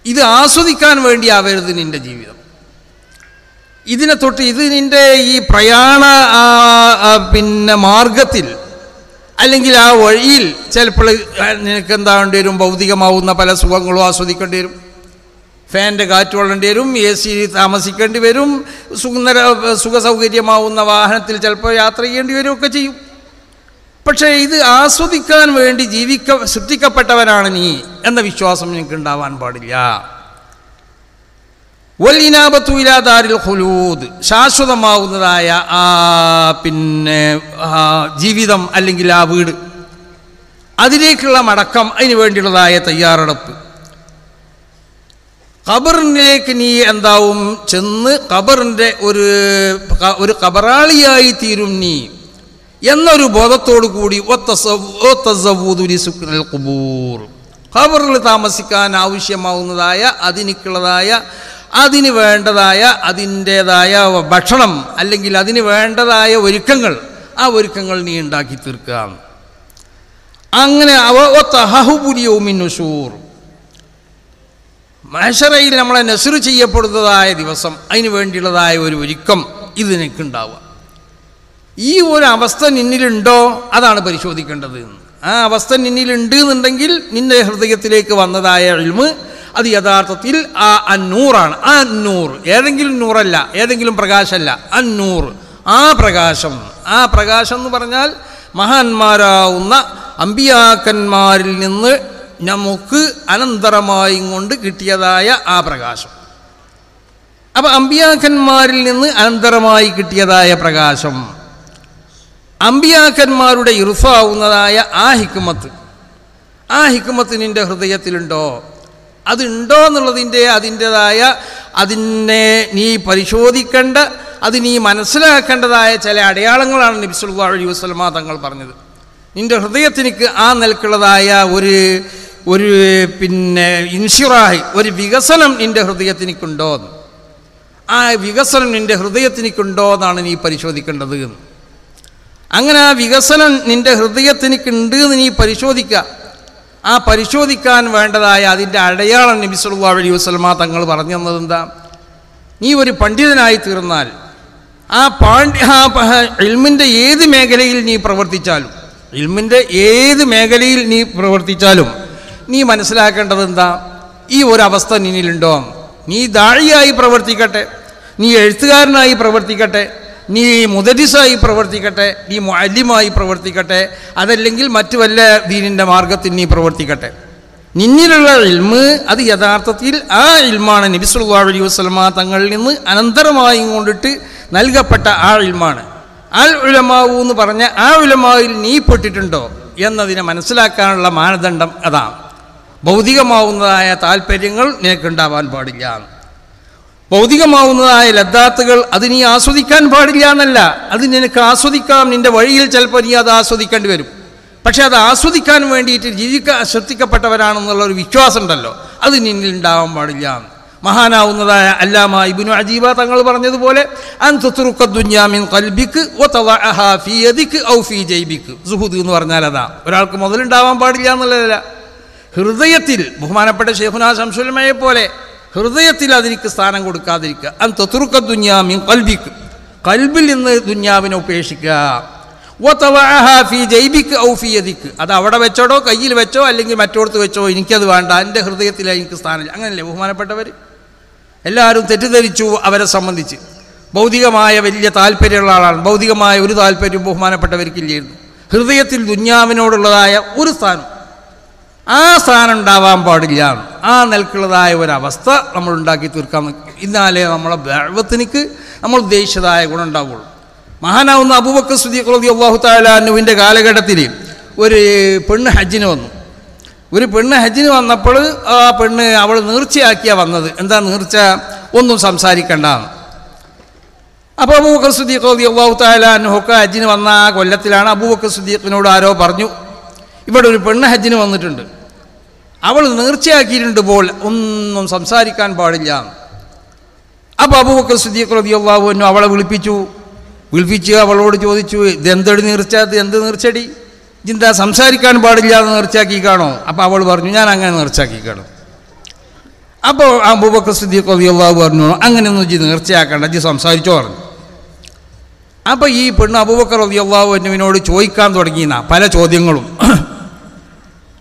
ഇത് ആസ്വദിക്കാൻ വേണ്ടി ആവരുത് നിൻ്റെ ജീവിതം. ഇതിനെ തൊട്ട് ഇത് നിൻ്റെ ഈ പ്രയാണ പിന്നെ മാർഗത്തിൽ അല്ലെങ്കിൽ ആ വഴിയിൽ ചിലപ്പോൾ നിനക്ക് എന്താ വേണ്ടി വരും? ഭൗതികമാവുന്ന പല സുഖങ്ങളും ആസ്വദിക്കേണ്ടി വരും. ഫാൻ്റെ കാറ്റ് കൊള്ളേണ്ടി വരും, AC താമസിക്കേണ്ടി വരും, സുഖസൗകര്യമാവുന്ന വാഹനത്തിൽ ചിലപ്പോൾ യാത്ര ചെയ്യേണ്ടി വരികയൊക്കെ ചെയ്യും. പക്ഷേ ഇത് ആസ്വദിക്കാൻ വേണ്ടി സൃഷ്ടിക്കപ്പെട്ടവനാണ് നീ എന്ന വിശ്വാസം നിനക്ക് ഉണ്ടാവാൻ പാടില്ല. വൽ ഇനാബത്തു ഇലാ ദാരിൽ ഖുലൂദ്, ശാശ്വതമാവുന്നതായ ജീവിതം അല്ലെങ്കിൽ ആ വീട്, അതിലേക്കുള്ള മടക്കം, അതിന് വേണ്ടിയുള്ളതായ തയ്യാറെടുപ്പ്. ഖബറിലേക്ക് നീ എന്താവും ചെന്ന് ഖബറിൻ്റെ ഒരു ഖബറാളിയായി തീരും നീ എന്നൊരു ബോധത്തോടു കൂടി ഖുബൂർ, ഖബറിൽ താമസിക്കാൻ ആവശ്യമാവുന്നതായ അതിന് വേണ്ടതായ അതിൻ്റേതായ ഭക്ഷണം അല്ലെങ്കിൽ അതിന് വേണ്ടതായ ഒരുക്കങ്ങൾ, ആ ഒരുക്കങ്ങൾ നീ ഉണ്ടാക്കി തീർക്കുക. അങ്ങനെ മഹ്ശറയിൽ നമ്മളെ നസ്ർ ചെയ്യപ്പെടുന്നതായ ദിവസം അതിന് വേണ്ടിയുള്ളതായ ഒരു ഒരുക്കം ഇത് നിനക്കുണ്ടാവുക. ഈ ഒരു അവസ്ഥ നിന്നിലുണ്ടോ അതാണ് പരിശോധിക്കേണ്ടത്. ആ അവസ്ഥ നിന്നിലുണ്ട് എന്നുണ്ടെങ്കിൽ നിന്റെ ഹൃദയത്തിലേക്ക് വന്നതായ ഇൽമ് അത് യഥാർത്ഥത്തിൽ ആ അന്നൂറാണ്. ആ അന്നൂർ ഏതെങ്കിലും നൂറല്ല, ഏതെങ്കിലും പ്രകാശമല്ല, അന്നൂർ, ആ പ്രകാശം. ആ പ്രകാശം എന്ന് പറഞ്ഞാൽ മഹാന്മാരാവുന്ന അമ്പിയാക്കന്മാരിൽ നിന്ന് നമുക്ക് അനന്തരമായി കൊണ്ട് കിട്ടിയതായ ആ പ്രകാശം. അപ്പം അമ്പിയാക്കന്മാരിൽ നിന്ന് അനന്തരമായി കിട്ടിയതായ പ്രകാശം, അമ്പിയാക്കന്മാരുടെ ഇർഫാവുന്നതായ ആ ഹിക്മത്ത് നിൻ്റെ ഹൃദയത്തിലുണ്ടോ? അതുണ്ടോ എന്നുള്ളതിൻ്റെ അതിനെ നീ പരിശോധിക്കേണ്ട, അത് നീ മനസ്സിലാക്കേണ്ടതായ ചില അടയാളങ്ങളാണ് നബി സല്ലല്ലാഹു അലൈഹി വസല്ലമ തങ്ങൾ പറഞ്ഞത്. നിൻ്റെ ഹൃദയത്തിനിക്ക് ആ നിലക്കുള്ളതായ ഒരു ഇൻഷിറാഹ്, ഒരു വികസനം നിൻ്റെ ഹൃദയത്തിനിക്കുണ്ടോ, ആ വികസനം നിൻ്റെ ഹൃദയത്തിനിക്കുണ്ടോ എന്നാണ് നീ പരിശോധിക്കേണ്ടത്. അങ്ങനെ ആ വികസനം നിൻ്റെ ഹൃദയത്തിനിക്കുണ്ട് എന്ന് നീ പരിശോധിക്കുക. ആ പരിശോധിക്കാൻ വേണ്ടതായ അതിൻ്റെ അടയാളം നബി സല്ലല്ലാഹു അലൈഹി വസല്ലമ തങ്ങൾ പറഞ്ഞു തന്നത് എന്താ? നീ ഒരു പണ്ഡിതനായി തീർന്നാൽ ഇൽമിൻ്റെ ഏത് മേഖലയിൽ നീ പ്രവർത്തിച്ചാലും നീ മനസ്സിലാക്കേണ്ടത് എന്താ? ഈ ഒരവസ്ഥ നിന്നിലുണ്ടോ? നീ ദാഇയായി പ്രവർത്തിക്കട്ടെ, നീ എഴുത്തുകാരനായി പ്രവർത്തിക്കട്ടെ, നീ മുദരിസായി പ്രവർത്തിക്കട്ടെ, നീ മുഅല്ലിമായി പ്രവർത്തിക്കട്ടെ, അതല്ലെങ്കിൽ മറ്റു വല്ല ദീനിൻ്റെ മാർഗത്തിൽ നീ പ്രവർത്തിക്കട്ടെ, നിന്നിലുള്ള ഇൽമ് അത് യഥാർത്ഥത്തിൽ ആ ഇൽമാണ് നബി സല്ലല്ലാഹു അലൈഹി വസല്ലമ തങ്ങളിൽ നിന്ന് അനന്തരമായി കൊണ്ടിട്ട് നൽകപ്പെട്ട ആ ഇൽമാണ്. അൽ ഉലമാഉ എന്ന് പറഞ്ഞ ആ ഉലമായിൽ നീ പെട്ടിട്ടുണ്ടോ എന്നതിനെ മനസ്സിലാക്കാനുള്ള മാനദണ്ഡം അതാണ്. ഭൗതികമാവുന്നതായ താല്പര്യങ്ങൾ നിനക്കുണ്ടാവാൻ പാടില്ല, ഭൗതികമാവുന്നതായ ലദ്ദാത്തുകൾ അത് നീ ആസ്വദിക്കാൻ പാടില്ല എന്നല്ല, അത് നിനക്ക് ആസ്വദിക്കാം. നിൻ്റെ വഴിയിൽ ചിലപ്പോൾ നീ അത് ആസ്വദിക്കേണ്ടി വരും. പക്ഷെ അത് ആസ്വദിക്കാൻ വേണ്ടിയിട്ട് സൃഷ്ടിക്കപ്പെട്ടവരാണെന്നുള്ളൊരു വിശ്വാസം ഉണ്ടല്ലോ, അത് നിന്നിൽ ഉണ്ടാവാൻ പാടില്ല. മഹാനാവുന്നതായ അല്ലാമ ഇബ്നു അജീബ തങ്ങൾ പറഞ്ഞതുപോലെ അൻതുത്റുഖദ്ദുനിയാ മിൻ ഖൽബിക് വതദഅഹാ ഫീ യദിക് ഔ ഫീ ജൈബിക്. സുഹൂദ് എന്ന് പറഞ്ഞാൽ അതാ, ഒരാൾക്ക് മുതലുണ്ടാവാൻ പാടില്ല എന്നുള്ളതല്ല, ഹൃദയത്തിൽ ബഹുമാനപ്പെട്ട ശൈഖുനാ ശംസുൽ പോലെ ഹൃദയത്തിൽ അതിലേക്ക് സ്ഥാനം കൊടുക്കാതിരിക്കുക. അൻതുത്റുഖദ്ദുനിയാ മിൻ ഖൽബിക്, ഖൽബിൽ നിന്ന് ദുനിയാവിനെ ഉപേക്ഷിക്കുക. വതദഅഹാ ഫീ ജൈബിക് ഔ ഫീ യദിക്, അത് അവിടെ വെച്ചോടോ കയ്യിൽ വെച്ചോ അല്ലെങ്കിൽ മറ്റോടത്ത് വെച്ചോ, എനിക്കത് വേണ്ട, എൻ്റെ ഹൃദയത്തിൽ എനിക്ക് സ്ഥാനമില്ല. അങ്ങനല്ലേ ബഹുമാനപ്പെട്ടവർ? എല്ലാവരും തെറ്റിദ്ധരിച്ചു അവരെ സംബന്ധിച്ച്. ഭൗതികമായ വലിയ താല്പര്യമുള്ള ആളാണ്, ഭൗതികമായ ഒരു താല്പര്യം ബഹുമാനപ്പെട്ടവർക്കില്ലായിരുന്നു. ഹൃദയത്തിൽ ദുനിയാവിനോടുള്ളതായ ഒരു സ്ഥാനം, ആ സ്ഥാനം ഉണ്ടാവാൻ പാടില്ല. ആ നിലക്കുള്ളതായ ഒരവസ്ഥ നമ്മൾ ഉണ്ടാക്കി തീർക്കാൻ, എന്നാലേ നമ്മളെ ദഅവത്തിനിക്ക് നമ്മൾ ഉദ്ദേശിച്ചതായ ഗുണം ഉണ്ടാവുള്ളൂ. മഹാനാവുന്ന അബൂബക്കർ സിദ്ദീഖ് റളിയല്ലാഹു തആല അൻഹുവിൻ്റെ കാലഘട്ടത്തിൽ ഒരു പെണ്ണ് ഹജ്ജിന് വന്നു. ഒരു പെണ്ണ് ഹജ്ജിന് വന്നപ്പോൾ ആ പെണ്ണ് അവൾ നേർച്ചയാക്കിയാണ് വന്നത്. എന്താ നേർച്ച? ഒന്നും സംസാരിക്കണ്ടെന്ന്. അപ്പോൾ അബൂബക്കർ സിദ്ദീഖ് റളിയല്ലാഹു തആല അൻഹുക്ക് ഹജ്ജിന് വന്ന ആ കൊല്ലത്തിലാണ് അബൂബക്കർ സിദ്ദീഖിനോട് ആരോ പറഞ്ഞു, ഇവിടെ ഒരു പെണ്ണ് ഹജ്ജിന് വന്നിട്ടുണ്ട്, അവൾ നേർച്ചയാക്കിയിട്ടുണ്ട്, പോൽ ഒന്നും സംസാരിക്കാൻ പാടില്ല. അപ്പോൾ അബൂബക്കർ സിദ്ദീഖ് റളിയല്ലാഹു അൻഹു അവളെ വിളിപ്പിച്ച് അവളോട് ചോദിച്ചു, ഇതെന്തടി നേർച്ച, എന്ത് നേർച്ചടി, ഇതെന്താ സംസാരിക്കാൻ പാടില്ല എന്ന് നേർച്ചയാക്കി കാണോ? അപ്പോൾ അവൾ പറഞ്ഞു, ഞാൻ അങ്ങനെ നേർച്ചയാക്കി കാണും. അപ്പോൾ അബൂബക്കർ സിദ്ദീഖ് റളിയല്ലാഹു പറഞ്ഞു, അങ്ങനെയൊന്നും ഇജ്ജ് നേർച്ചയാക്കണ്ട, ഇജ്ജ് സംസാരിച്ചോ പറഞ്ഞു. അപ്പോൾ ഈ പെണ്ണ് അബൂബക്കർ റളിയല്ലാഹു അൻഹുവിനോട് ചോദിക്കാൻ തുടങ്ങിയെന്നാ പല ചോദ്യങ്ങളും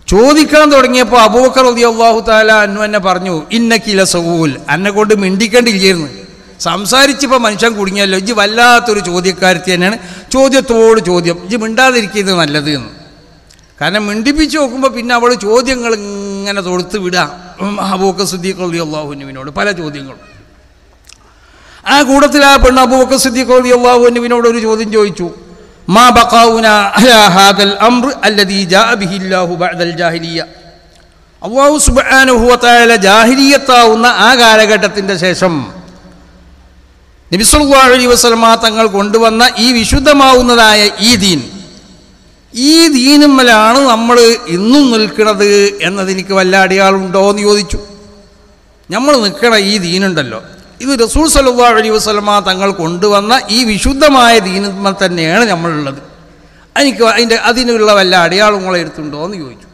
ചോദിക്കാൻ തുടങ്ങിയപ്പോൾ അബൂബക്കർ റളിയല്ലാഹു തആല അൻഹു എന്നെ പറഞ്ഞു, ഇന്നകി ലസഊൽ, എന്നെ കൊണ്ട് മിണ്ടിക്കണ്ടില്ലായിരുന്നു, സംസാരിച്ചപ്പോൾ മനുഷ്യൻ കുടുങ്ങിയല്ലോ, ഇജ്ജ് വല്ലാത്തൊരു ചോദ്യക്കാരത്തി തന്നെയാണ്, ചോദ്യത്തോട് ചോദ്യം, ഇജ്ജ് മിണ്ടാതിരിക്കുന്നത് നല്ലത് എന്ന്. കാരണം മിണ്ടിപ്പിച്ച് നോക്കുമ്പോൾ പിന്നെ അവൾ ചോദ്യങ്ങൾ ഇങ്ങനെ തൊടുത്ത് വിടുക അബൂബക്കർ സിദ്ദീഖ് റളിയല്ലാഹു അൻഹുവിനോട് പല ചോദ്യങ്ങളും. ആ കൂട്ടത്തിൽ ആ പെണ്ണ് അബൂബക്കർ സിദ്ദീഖ് റളിയല്ലാഹു അൻഹുവിനോട് ഒരു ചോദ്യം ചോദിച്ചു, മാ ബഖാഉനാ അലാ ഹാദൽ അംർ അല്ലദീ ജാഅ ബിഹില്ലാഹു ബഅദൽ ജാഹിലിയ്യ. അല്ലാഹു സുബ്ഹാനഹു വ തആല ജാഹിലിയ്യത്താവുന്ന ആ കാലഘട്ടത്തിൻ്റെ ശേഷം നബി സല്ലല്ലാഹു അലൈഹി വസല്ലമ തങ്ങൾ കൊണ്ടുവന്ന ഈ വിശുദ്ധമാവുന്നതായ ഈ ദീനുമ്മലാണ് നമ്മൾ ഇന്നും നിൽക്കുന്നത് എന്നതെനിക്ക് വല്ല അടയാളുണ്ടോ എന്ന് ചോദിച്ചു. നമ്മൾ നിൽക്കണ ഈ ദീനുണ്ടല്ലോ, ഇത് റസൂൽ സല്ലല്ലാഹു അലൈഹി വസല്ലമ തങ്ങൾ കൊണ്ടുവന്ന ഈ വിശുദ്ധമായ ദീനുമ്മ തന്നെയാണ് നമ്മളുള്ളത്. അതിനുള്ള വല്ല അടയാളങ്ങളെ എടുത്തുണ്ടോ എന്ന് ചോദിച്ചു.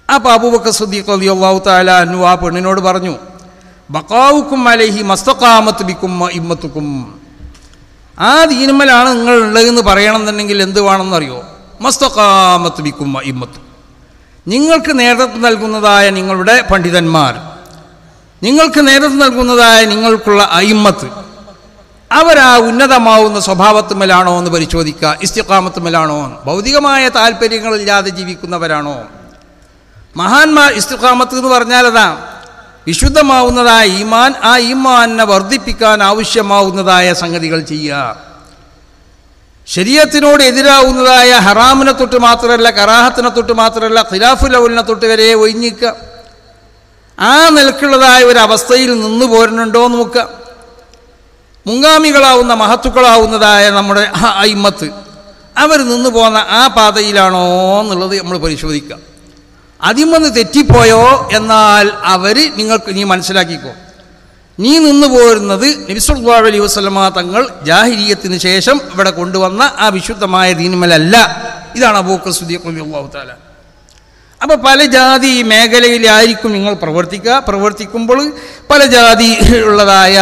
അപ്പോൾ അബൂബക്കർ സിദ്ദീഖ് റളിയല്ലാഹു തആല അൻഹു ആ പെണ്ണിനോട് പറഞ്ഞു, ബഖാഉക്കും അലൈഹി മസ്തഖാമത്ത് ബിക്കും ഇമ്മത്തുക്കും. ആ ദീനുമ്മലാണ് നിങ്ങൾ ഉള്ളതെന്ന് പറയണമെന്നുണ്ടെങ്കിൽ എന്ത് വേണമെന്നറിയോ? മസ്തഖാമത്ത് ബിക്കും ഇമ്മത്തും. നിങ്ങൾക്ക് നേതൃത്വം നൽകുന്നതായ നിങ്ങളുടെ പണ്ഡിതന്മാർ, നിങ്ങൾക്ക് നേതൃത്വം നൽകുന്നതായ നിങ്ങൾക്കുള്ള അയിമ്മത്ത്, അവരാ ഉന്നതമാവുന്ന സ്വഭാവത്തുമലാണോ എന്ന് പരിശോധിക്കുക. ഇസ്തിഖാമത്തുമലാണോ, ഭൗതികമായ താല്പര്യങ്ങളില്ലാതെ ജീവിക്കുന്നവരാണോ? മഹാന്മാർ ഇസ്തിഖാമത്ത് എന്ന് പറഞ്ഞാൽ അതാ വിശുദ്ധമാവുന്നതായ ഈമാൻ, ആ ഈമാനെ വർദ്ധിപ്പിക്കാൻ ആവശ്യമാവുന്നതായ സംഗതികൾ ചെയ്യുക. ശരീഅത്തിനോട് എതിരാവുന്നതായ ഹറാമിനെ തൊട്ട് മാത്രമല്ല, കറാഹത്തിനെ തൊട്ട് മാത്രമല്ല, ഖിലാഫുൽ ഔലിനെ തൊട്ട് വരെ ഒഴിഞ്ഞിക്കുക. ആ നിലക്കുള്ളതായ ഒരവസ്ഥയിൽ നിന്ന് പോരുന്നുണ്ടോ എന്ന് നോക്കുക. മുൻഗാമികളാവുന്ന മഹത്തുക്കളാവുന്നതായ നമ്മുടെ അയിമ്മത്ത് അവർ നിന്ന് പോകുന്ന ആ പാതയിലാണോ എന്നുള്ളത് നമ്മൾ പരിശോധിക്കുക. അതിമന്ന് തെറ്റിപ്പോയോ എന്നാൽ നീ മനസ്സിലാക്കിക്കോ, നീ നിന്ന് പോരുന്നത് നബി സല്ലല്ലാഹു അലൈഹി വസല്ലമ തങ്ങൾ ജാഹിലിയ്യത്തിന് ശേഷം ഇവിടെ കൊണ്ടുവന്ന ആ വിശുദ്ധമായ ദീനുമലല്ല. ഇതാണ് അബൂബക്കർ സിദ്ദീഖ് റളിയല്ലാഹു തആല. അപ്പോൾ പല ജാതി മേഖലയിലായിരിക്കും നിങ്ങൾ പ്രവർത്തിക്കുമ്പോൾ പല ജാതി ഉള്ളതായ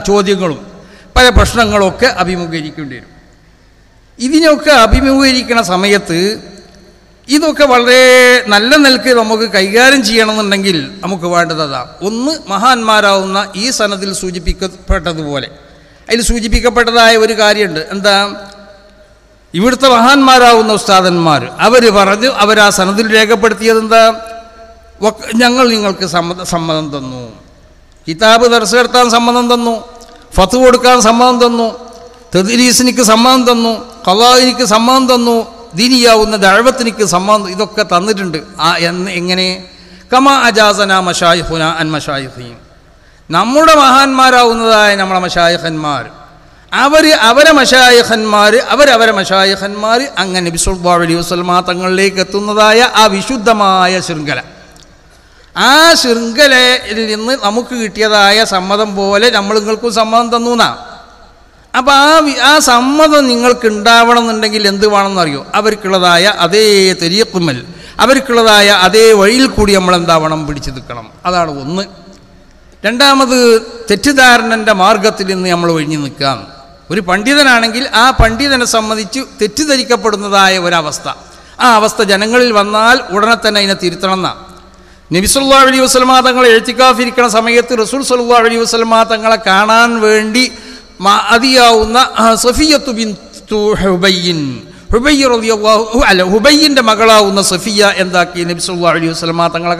ചോദ്യങ്ങളും പല പ്രശ്നങ്ങളൊക്കെ അഭിമുഖീകരിക്കേണ്ടി വരും. ഇതിനൊക്കെ അഭിമുഖീകരിക്കുന്ന സമയത്ത് ഇതൊക്കെ വളരെ നല്ല നിലക്ക് നമുക്ക് കൈകാര്യം ചെയ്യണമെന്നുണ്ടെങ്കിൽ നമുക്ക് വേണ്ടത് അതാ. ഒന്ന്, മഹാന്മാരാവുന്ന ഈ സനദിൽ സൂചിപ്പിക്കപ്പെട്ടതുപോലെ അതിൽ സൂചിപ്പിക്കപ്പെട്ടതായ ഒരു കാര്യമുണ്ട്. എന്താ? ഇവിടുത്തെ മഹാന്മാരാവുന്ന ഉസ്താദന്മാർ അവരാ സനദിൽ രേഖപ്പെടുത്തിയത് എന്താ? ഞങ്ങൾ നിങ്ങൾക്ക് സമ്മതം തന്നു, കിതാബ് ദർസ് നടത്താൻ സമ്മതം തന്നു, ഫത്വ കൊടുക്കാൻ സമ്മതം തന്നു, തദ്രീസിനിക്ക് സമ്മതം തന്നു, ഖളാഇനിക്ക് സമ്മതം തന്നു, ദീനിയാവുന്ന ദഅവത്തിനിക്ക് സമ്മതം, ഇതൊക്കെ തന്നിട്ടുണ്ട്. എങ്ങനെ? കമാ അജാസന മശായിഖുന അൻ മശായിഖിഹിം. നമ്മുടെ മഹാന്മാരാവുന്നതായ നമ്മളെ മശായിഖന്മാർ അവരെ മശായിഖന്മാർ അങ്ങനെ നബി സല്ലല്ലാഹു അലൈഹി വസല്ലമ തങ്ങളിലേക്ക് എത്തുന്നതായ ആ വിശുദ്ധമായ ശൃംഖല, ആ ശൃംഖലയിൽ നിന്ന് നമുക്ക് കിട്ടിയതായ സമ്മതം പോലെ നമ്മൾ നിങ്ങൾക്കും സമ്മതം തന്നു എന്നാ. അപ്പോൾ ആ സമ്മതം നിങ്ങൾക്ക് ഉണ്ടാവണം എന്നുണ്ടെങ്കിൽ എന്ത് വേണമെന്നറിയോ? അവർക്കുള്ളതായ അതേ തരീഖുമൽ, അവർക്കുള്ളതായ അതേ വഴിയിൽ കൂടി നമ്മൾ എന്താവണം? പിടിച്ചു നിൽക്കണം. അതാണ് ഒന്ന്. രണ്ടാമത്, തെറ്റിദ്ധാരണൻ്റെ മാർഗത്തിൽ നിന്ന് നമ്മൾ ഒഴിഞ്ഞു നിൽക്കാം. ഒരു പണ്ഡിതനാണെങ്കിൽ ആ പണ്ഡിതനെ സംബന്ധിച്ച് തെറ്റിദ്ധരിക്കപ്പെടുന്നതായ ഒരവസ്ഥ, ആ അവസ്ഥ ജനങ്ങളിൽ വന്നാൽ ഉടനെ തന്നെ അതിനെ തിരുത്തണം എന്നാണ്. നബി സല്ലല്ലാഹു അലൈഹി വസല്ലമ തങ്ങൾ എഴുത്തിക്കാഫിരിക്കുന്ന സമയത്ത് റസൂൽ സല്ലല്ലാഹു അലൈഹി വസല്ലമ തങ്ങളെ കാണാൻ വേണ്ടി അതിയാവുന്ന സഫിയ്യത്തു ബിൻതു ഹുബയ്യിൻ്റെ മകളാവുന്ന സഫിയ എന്താക്കി? നബി സല്ലല്ലാഹു അലൈഹി വസല്ലമ തങ്ങളെ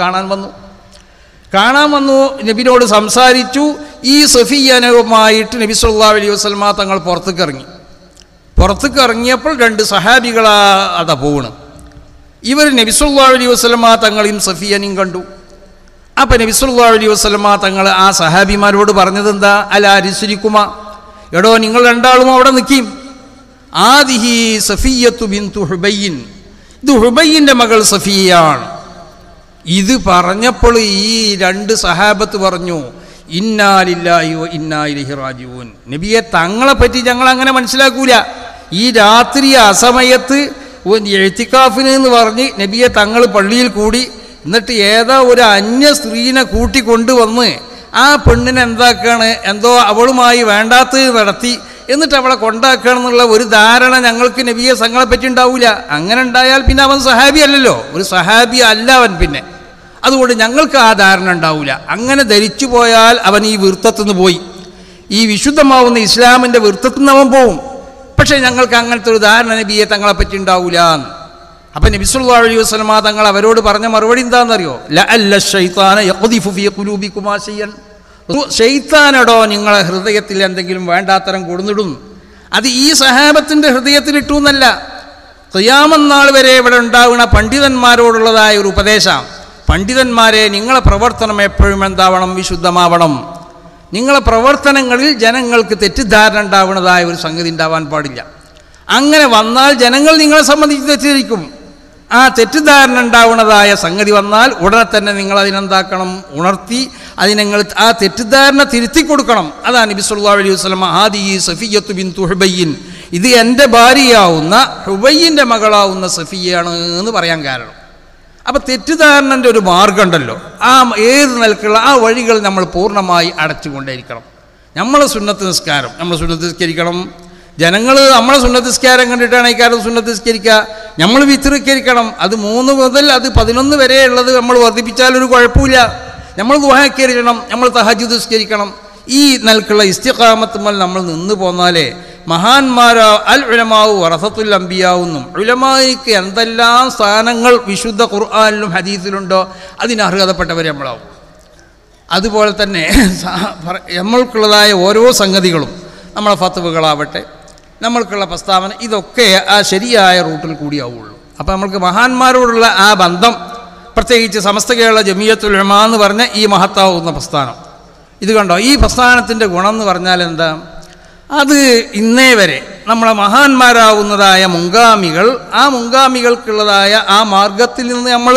കാണാൻ വന്നു, നബിയോട് സംസാരിച്ചു. ഈ സഫിയ്യനുമായിട്ട് നബി സല്ലല്ലാഹു അലൈഹി വസല്ലമ തങ്ങൾ പുറത്തേക്ക് ഇറങ്ങിയപ്പോൾ രണ്ട് സഹാബികളാ അതാ പോകണം. ഇവർ നബി സല്ലല്ലാഹു അലൈഹി വസല്ലമ തങ്ങളെയും സഫിയനെയും കണ്ടു. അപ്പം നബി സല്ലല്ലാഹു അലൈഹി വസല്ലമ തങ്ങൾ ആ സഹാബിമാരോട് പറഞ്ഞത് എന്താ? അലാ രിസ്ലിക്കുമ, എടോ നിങ്ങൾ രണ്ടാളും അവിടെ നിൽക്കും. ആദിഹി സഫിയ്യത്തു ബിൻതു ഹുബയ്യിൻ, ഇത് ഹുബയ്യിൻ്റെ മകൾ സഫിയയാണ്. ഇത് പറഞ്ഞപ്പോൾ ഈ രണ്ട് സഹാബത്ത് പറഞ്ഞു, ഇന്നാ ലില്ലാഹി വ ഇന്നാ ഇലൈഹി റാജിഊൻ. നബിയെ, തങ്ങളെപ്പറ്റി ഞങ്ങൾ അങ്ങനെ മനസ്സിലാക്കൂല. ഈ രാത്രി അസമയത്ത് എഴുത്തിക്കാഫിന് എന്ന് പറഞ്ഞ് നബിയെ തങ്ങൾ പള്ളിയിൽ കൂടി, എന്നിട്ട് ഏതോ ഒരു അന്യ സ്ത്രീനെ കൂട്ടിക്കൊണ്ടുവന്ന് ആ പെണ്ണിനെ എന്താക്കാണ്, എന്തോ അവളുമായി വേണ്ടാത്തത് നടത്തി, എന്നിട്ട് അവളെ കൊണ്ടാക്കുകയാണെന്നുള്ള ഒരു ധാരണ ഞങ്ങൾക്ക് നബിയെ തങ്ങളെപ്പറ്റി ഉണ്ടാവില്ല. അങ്ങനെ ഉണ്ടായാൽ പിന്നെ അവൻ സഹാബി അല്ലല്ലോ, ഒരു സഹാബി അല്ല അവൻ. പിന്നെ അതുകൊണ്ട് ഞങ്ങൾക്ക് ആ ധാരണ ഉണ്ടാവില്ല. അങ്ങനെ ധരിച്ചു പോയാൽ അവൻ ഈ വൃത്തത്തുനിന്ന് പോയി, ഈ വിശുദ്ധമാവുന്ന ഇസ്ലാമിൻ്റെ വൃത്തത്തുനിന്ന് അവൻ പോവും. പക്ഷേ ഞങ്ങൾക്ക് അങ്ങനത്തെ ഒരു ധാരണ നബിയെ തങ്ങളെപ്പറ്റി ഉണ്ടാവില്ല. അപ്പം നബി സല്ലല്ലാഹു അലൈഹി വസല്ലമ തങ്ങൾ അവരോട് പറഞ്ഞ മറുപടി എന്താണെന്നറിയോ? ലഅല്ല ശൈത്താന യഖ്ദിഫു ഫീ ഖുലൂബികുമാ ശൈഅൻ ശൈത്താനടോ നിങ്ങളെ ഹൃദയത്തിൽ എന്തെങ്കിലും വേണ്ടാത്തരം കൊടുന്നിടുന്നു. അത് ഈ സഹാബത്തിൻ്റെ ഹൃദയത്തിലിട്ടു എന്നല്ല, ഖിയാമത്ത് നാൾ വരെ ഇവിടെ ഉണ്ടാവുന്ന പണ്ഡിതന്മാരോടുള്ളതായ ഒരു ഉപദേശം. പണ്ഡിതന്മാരെ, നിങ്ങളെ പ്രവർത്തനം എപ്പോഴും എന്താവണം? വിശുദ്ധമാവണം. നിങ്ങളെ പ്രവർത്തനങ്ങളിൽ ജനങ്ങൾക്ക് തെറ്റിദ്ധാരണ ഉണ്ടാവുന്നതായ ഒരു സംഗതി ഉണ്ടാവാൻ പാടില്ല. അങ്ങനെ വന്നാൽ ജനങ്ങൾ നിങ്ങളെ സംബന്ധിച്ച് തെറ്റിദ്ധരിക്കും. ആ തെറ്റിദ്ധാരണ ഉണ്ടാവുന്നതായ സംഗതി വന്നാൽ ഉടനെ തന്നെ നിങ്ങൾ അതിനെന്താക്കണം? ഉണർത്തി അതിനങ്ങൾ ആ തെറ്റിദ്ധാരണ തിരുത്തി കൊടുക്കണം. അതാണ് നബി സല്ലല്ലാഹു അലൈഹി വസല്ലം ഹാദിഹി സഫിയ്യത്തു ബിൻതു ഹുബയ്യിൻ, ഇത് എൻ്റെ ഭാര്യയാവുന്ന ഹുബയ്യിൻ്റെ മകളാവുന്ന സഫിയ്യാണ് എന്ന് പറയാൻ കാരണം. അപ്പോൾ തെറ്റിദ്ധാരണൻ്റെ ഒരു മാർഗമുണ്ടല്ലോ, ആ ഏത് നിലക്കുള്ള ആ വഴികൾ നമ്മൾ പൂർണ്ണമായി അടച്ചുകൊണ്ടേയിരിക്കണം. നമ്മളെ സുന്നത്ത് നിസ്കാരം നമ്മൾ സുന്നത്ത് നിസ്കരിക്കണം. ജനങ്ങൾ നമ്മളെ സുന്നത്ത് നിസ്കാരം കണ്ടിട്ടാണ് ഇക്കാലത്ത് സുന്നത്ത് നിസ്കരിക്കുക. നമ്മൾ വിത്ർ നിസ്കരിക്കണം. അത് 3 മുതൽ അത് 11 വരെയുള്ളത് നമ്മൾ വർദ്ധിപ്പിച്ചാലൊരു കുഴപ്പമില്ല. നമ്മൾ ദുആ നിസ്കരിക്കണം, നമ്മൾ തഹജ്ജുദ് നിസ്കരിക്കണം. ഈ നിലക്കുള്ള ഇസ്തിഖാമത്തുമ്മൽ നമ്മൾ നിന്ന് പോന്നാലേ മഹാന്മാരോ അൽ ഉലമാവു വറസത്തുൽ അംബിയാവുന്നും, ഉലമായിക്ക് എന്തെല്ലാം സ്ഥാനങ്ങൾ വിശുദ്ധ ഖുർആനിലും ഹദീസിലുണ്ടോ അതിന് അർഹതപ്പെട്ടവർ നമ്മളാവും. അതുപോലെ തന്നെ നമ്മൾക്കുള്ളതായ ഓരോ സംഗതികളും, നമ്മളെ ഫത്വകളാവട്ടെ, നമ്മൾക്കുള്ള പ്രസ്താവന, ഇതൊക്കെ ആ ശരിയായ റൂട്ടിൽ കൂടിയാവുള്ളൂ. അപ്പോൾ നമ്മൾക്ക് മഹാന്മാരോടുള്ള ആ ബന്ധം, പ്രത്യേകിച്ച് സമസ്ത കേരള ജമിയത്തുൽ ഉലമ എന്ന് പറഞ്ഞ ഈ മഹത്താവുന്ന പ്രസ്ഥാനം, ഇത് കണ്ടോ, ഈ പ്രസ്ഥാനത്തിൻ്റെ ഗുണം എന്ന് പറഞ്ഞാൽ എന്താ? അത് ഇന്നേ വരെ നമ്മളെ മഹാന്മാരാവുന്നതായ മുൻഗാമികൾ, ആ മുൻഗാമികൾക്കുള്ളതായ ആ മാർഗത്തിൽ നിന്ന് നമ്മൾ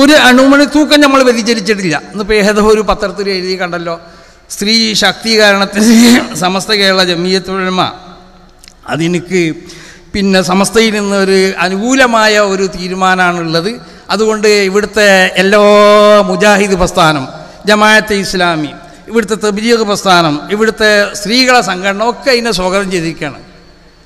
ഒരു അണുമണി തൂക്കം നമ്മൾ വ്യതിചരിച്ചിട്ടില്ല. ഇന്നിപ്പോൾ ഏതോ ഒരു പത്രത്തിൽ എഴുതി കണ്ടല്ലോ, സ്ത്രീ ശാക്തീകരണത്തിന് സമസ്ത കേരള ജമിയത്തുൽ ഉലമ അതിനിക്ക് പിന്നെ സമസ്തയിൽ നിന്ന് ഒരു അനുകൂലമായ ഒരു തീരുമാനമാണുള്ളത്. അതുകൊണ്ട് ഇവിടുത്തെ എല്ലാ മുജാഹിദ് പ്രസ്ഥാനം, ജമാഅത്തെ ഇസ്ലാമി, ഇവിടുത്തെ തബ്ലീഗ് പ്രസ്ഥാനം, ഇവിടുത്തെ സ്ത്രീകളെ സംഘടന ഒക്കെ ഇതിനെ സ്വാഗതം ചെയ്തിരിക്കുകയാണ്.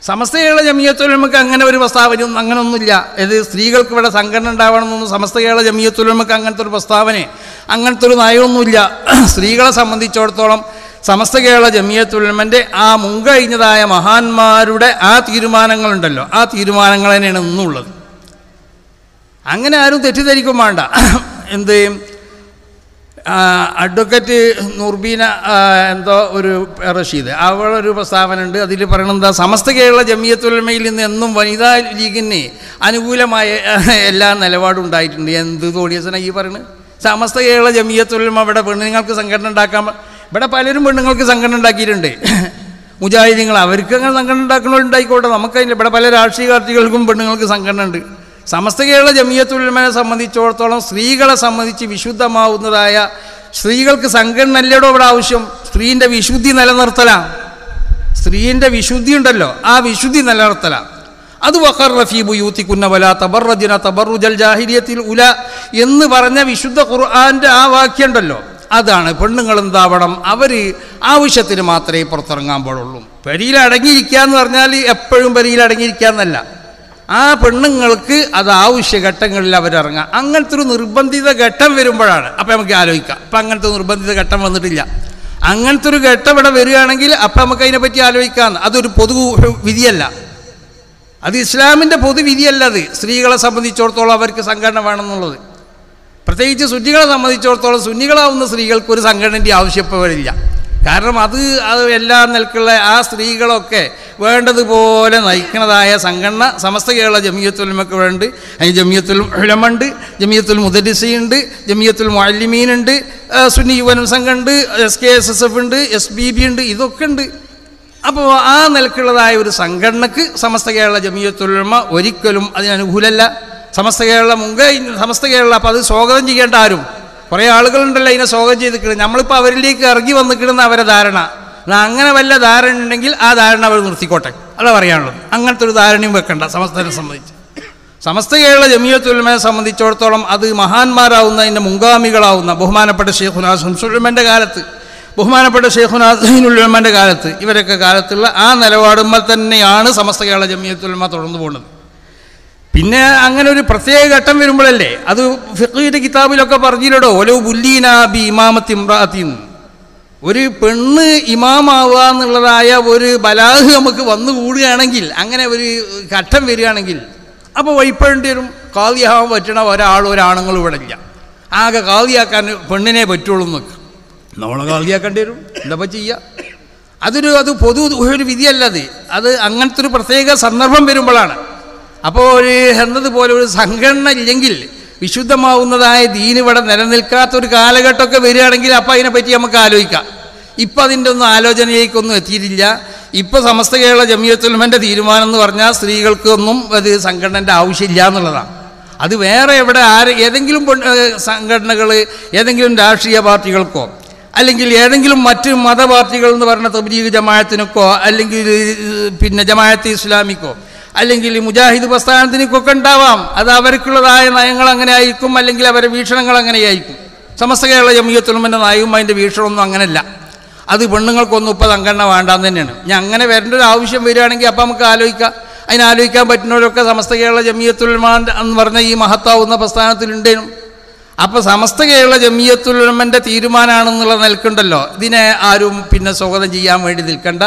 സമസ്ത കേരള ജമിയത്തുൽ ഉലമക്ക് അങ്ങനെ ഒരു പ്രസ്താവനയൊന്നും അങ്ങനെയൊന്നുമില്ല. ഇത് സ്ത്രീകൾക്ക് ഇവിടെ സംഘടന ഉണ്ടാവണമെന്നൊന്നും സമസ്ത കേരള ജമിയത്തുൽ ഉലമക്ക് അങ്ങനത്തെ ഒരു പ്രസ്താവന, അങ്ങനത്തെ ഒരു നയമൊന്നുമില്ല. സ്ത്രീകളെ സംബന്ധിച്ചിടത്തോളം സമസ്ത കേരള ജമിയത്തുൽ ഉലമൻ്റെ ആ മുൻകഴിഞ്ഞതായ മഹാന്മാരുടെ ആ തീരുമാനങ്ങളുണ്ടല്ലോ, ആ തീരുമാനങ്ങൾ തന്നെയാണ് ഇന്നുള്ളത്. അങ്ങനെ ആരും തെറ്റിദ്ധരിക്കും വേണ്ട. എന്ത് അഡ്വക്കേറ്റ് നൂർബീന എന്തോ ഒരു റഷീദ്, അവളൊരു പ്രസ്താവന ഉണ്ട്. അതിൽ പറയണത് എന്താ? സമസ്ത കേരള ജമിയത്തുൽ ഉലമയിൽ നിന്ന് എന്നും വനിതാ ലീഗിന് അനുകൂലമായ എല്ലാ നിലപാടും ഉണ്ടായിട്ടുണ്ട്. എന്ത് തോടിയസന ഈ പറയുന്നത്? സമസ്ത കേരള ജമിയത്തുൽ ഉലമ ഇവിടെ പെണ്ണുങ്ങൾക്ക് സംഘടന ഉണ്ടാക്കാൻ, ഇവിടെ പലരും പെണ്ണുങ്ങൾക്ക് സംഘടന ഉണ്ടാക്കിയിട്ടുണ്ട്. മുജാഹിദീങ്ങൾ അവർക്ക് അങ്ങനെ സംഘടന ഉണ്ടാക്കണമുണ്ടായിക്കോട്ടെ, നമുക്കതിൻ്റെ ഇവിടെ പല രാഷ്ട്രീയ പാർട്ടികൾക്കും പെണ്ണുങ്ങൾക്ക് സംഘടന ഉണ്ട്. സമസ്ത കേരള ജമിയത്തുൽ ഉലമയെ സംബന്ധിച്ചിടത്തോളം സ്ത്രീകളെ സംബന്ധിച്ച് വിശുദ്ധമാവുന്നതായ സ്ത്രീകൾക്ക് സംഘടന അല്ലേടോ ഇവിടെ ആവശ്യം. സ്ത്രീൻ്റെ വിശുദ്ധി നിലനിർത്തലാണ്. സ്ത്രീൻ്റെ വിശുദ്ധി ഉണ്ടല്ലോ, ആ വിശുദ്ധി നിലനിർത്തലാണ്. അത് വഖർറ ഫീ ബുയൂതികുന്ന വലാ തബറജ്ന തബറുജൽ ജാഹിലിയത്തിൽ ഉല എന്ന് പറഞ്ഞ വിശുദ്ധ ഖുർആൻ്റെ ആ വാക്യം ഉണ്ടല്ലോ, അതാണ്. പെണ്ണുങ്ങൾ എന്താവണം? അവർ ആവശ്യത്തിന് മാത്രമേ പുറത്തിറങ്ങാൻ പാടുള്ളൂ. പെരിയിൽ അടങ്ങിയിരിക്കുക എന്ന് പറഞ്ഞാൽ എപ്പോഴും പെരിയിൽ അടങ്ങിയിരിക്കുക എന്നല്ല. ആ പെണ്ണുങ്ങൾക്ക് അത് ആവശ്യഘട്ടങ്ങളിൽ അവരിറങ്ങാം. അങ്ങനത്തെ ഒരു നിർബന്ധിത ഘട്ടം വരുമ്പോഴാണ് അപ്പം നമുക്ക് ആലോചിക്കാം. അപ്പം അങ്ങനത്തെ നിർബന്ധിത ഘട്ടം വന്നിട്ടില്ല. അങ്ങനത്തെ ഒരു ഘട്ടം ഇവിടെ വരികയാണെങ്കിൽ അപ്പം നമുക്ക് അതിനെപ്പറ്റി ആലോചിക്കാം. അതൊരു പൊതു വിധിയല്ല, അത് ഇസ്ലാമിൻ്റെ പൊതുവിധിയല്ല. അത് സ്ത്രീകളെ സംബന്ധിച്ചിടത്തോളം അവർക്ക് സംഘടന വേണമെന്നുള്ളത്, പ്രത്യേകിച്ച് സുന്നികളെ സംബന്ധിച്ചിടത്തോളം സുന്നികളാവുന്ന സ്ത്രീകൾക്ക് ഒരു സംഘടനയുടെ ആവശ്യപ്പെടില്ല. കാരണം അത് എല്ലാ നിലക്കുള്ള ആ സ്ത്രീകളൊക്കെ വേണ്ടതുപോലെ നയിക്കുന്നതായ സംഘടന സമസ്ത കേരള ജമിയത്തുൽ ഉലമക്ക് വേണ്ടി. അതിന് ജമിയത്തുൽ ഉലമ ഉണ്ട്, ജമിയത്തുൽ മുദരിസീൻ ഉണ്ട്, ജമിയത്തുൽ മുഅല്ലിമീൻ ഉണ്ട്, സുന്നി യുവന സംഘം ഉണ്ട്, SKSSF ഉണ്ട്, SBB ഉണ്ട്, ഇതൊക്കെ ഉണ്ട്. അപ്പോൾ ആ നിലക്കുള്ളതായ ഒരു സംഘടനക്ക് സമസ്ത കേരള ജമിയത്തുൽ ഉലമ ഒരിക്കലും അതിനനുകൂലമല്ല. സമസ്ത കേരള സമസ്ത കേരള അപ്പോൾ അത് സ്വാഗതം ചെയ്യേണ്ട ആരും കുറേ ആളുകളുണ്ടല്ലോ അതിനെ സ്വാഗതം ചെയ്തിരിക്കുന്നത്. നമ്മളിപ്പോൾ അവരിലേക്ക് ഇറങ്ങി വന്നിക്കിടുന്ന അവരെ ധാരണ. അങ്ങനെ വല്ല ധാരണ ഉണ്ടെങ്കിൽ ആ ധാരണ അവർ നിർത്തിക്കോട്ടെ, അതാ പറയാനുള്ളത്. അങ്ങനത്തെ ഒരു ധാരണയും വെക്കണ്ട സമസ്തനെ സംബന്ധിച്ച്. സമസ്ത കേരള ജമിയത്തുൽ ഉലമയെ സംബന്ധിച്ചിടത്തോളം അത് മഹാന്മാരാവുന്ന അതിൻ്റെ മുൻഗാമികളാവുന്ന ബഹുമാനപ്പെട്ട ശൈഖുനാ ശംസുൽ ഉലമയുടെ കാലത്ത്, ബഹുമാനപ്പെട്ട ശൈഖുനാ സൈനുൽ ഉലമയുടെ കാലത്ത്, ഇവരൊക്കെ കാലത്തുള്ള ആ നിലപാടുമ്പോൾ തന്നെയാണ് സമസ്ത കേരള ജമിയത്തുൽ ഉലമ തുടർന്നു പോകുന്നത്. പിന്നെ അങ്ങനെ ഒരു പ്രത്യേക ഘട്ടം വരുമ്പോഴല്ലേ, അത് ഫിഖ്ഹിന്റെ കിതാബിലൊക്കെ പറഞ്ഞില്ലടോ, ഓലോ ബുല്ലീന ബി ഇമാമത്തി ഇംറാഅത്തിൻ, ഒരു പെണ്ണ് ഇമാമാവുക എന്നുള്ളതായ ഒരു ബലാഹ് നമുക്ക് വന്നു കൂടുകയാണെങ്കിൽ, അങ്ങനെ ഒരു ഘട്ടം വരികയാണെങ്കിൽ അപ്പോൾ വൈപ്പേണ്ടി വരും. കാദിയാവാൻ പറ്റണ ഒരാണുങ്ങളും ഇവിടെ ഇല്ല. ആകെ കാദിയാക്കാൻ പെണ്ണിനെ പറ്റുള്ളൂ എന്നൊക്കെ. നമ്മളെ കാളിയാക്കേണ്ടി വരും. എന്താ ചെയ്യുക? അത് പൊതു ഒരു വിധിയല്ലത്. അത് അങ്ങനത്തെ ഒരു പ്രത്യേക സന്ദർഭം വരുമ്പോഴാണ്. അപ്പോൾ എന്നതുപോലെ ഒരു സംഘടന ഇല്ലെങ്കിൽ വിശുദ്ധമാവുന്നതായ ദീൻ ഇവിടെ നിലനിൽക്കാത്തൊരു കാലഘട്ടമൊക്കെ വരികയാണെങ്കിൽ അപ്പം അതിനെപ്പറ്റി നമുക്ക് ആലോചിക്കാം. ഇപ്പം അതിൻ്റെ ഒന്നും ആലോചനയിലേക്കൊന്നും എത്തിയിട്ടില്ല. ഇപ്പോൾ സമസ്ത കേരള ജമിയത്തുൽ ഉലമയുടെ തീരുമാനം എന്ന് പറഞ്ഞാൽ സ്ത്രീകൾക്കൊന്നും അത് സംഘടനൻ്റെ ആവശ്യമില്ല എന്നുള്ളതാണ്. അത് വേറെ എവിടെ ഏതെങ്കിലും സംഘടനകൾ ഏതെങ്കിലും രാഷ്ട്രീയ പാർട്ടികൾക്കോ അല്ലെങ്കിൽ ഏതെങ്കിലും മറ്റ് മതപാർട്ടികൾ എന്ന് പറഞ്ഞ തബ്ലീഗ് ജമാഅത്തിനൊക്കെ അല്ലെങ്കിൽ പിന്നെ ജമാഅത്ത് ഇസ്ലാമിക്കോ അല്ലെങ്കിൽ മുജാഹിദ് പ്രസ്ഥാനത്തിനൊക്കെ ഉണ്ടാവാം. അത് അവർക്കുള്ളതായ നയങ്ങൾ അങ്ങനെ ആയിരിക്കും, അല്ലെങ്കിൽ അവരുടെ വീക്ഷണങ്ങൾ അങ്ങനെയായിരിക്കും. സമസ്ത കേരള ജമിയത്തുൽ ഉലമയുടെ നയവും അതിൻ്റെ വീക്ഷണമൊന്നും അങ്ങനെയല്ല. അത് പെണ്ണുങ്ങൾക്കൊന്നും ഇപ്പോൾ സംഘടന വേണ്ടാന്ന് തന്നെയാണ്. ഞാൻ അങ്ങനെ വരേണ്ട ഒരു ആവശ്യം വരികയാണെങ്കിൽ അപ്പം നമുക്ക് ആലോചിക്കാം. അതിനാലോചിക്കാൻ പറ്റുന്നവരൊക്കെ സമസ്ത കേരള ജമിയത്തുൽ ഉലമ എന്ന് പറഞ്ഞ ഈ മഹത്താവുന്ന പ്രസ്ഥാനത്തിലുണ്ടേനും. അപ്പോൾ സമസ്ത കേരള ജമിയത്തുൽ ഉലമയുടെ തീരുമാനമാണെന്നുള്ള നിൽക്കുണ്ടല്ലോ, ഇതിനെ ആരും പിന്നെ സ്വാഗതം ചെയ്യാൻ വേണ്ടി നിൽക്കണ്ട.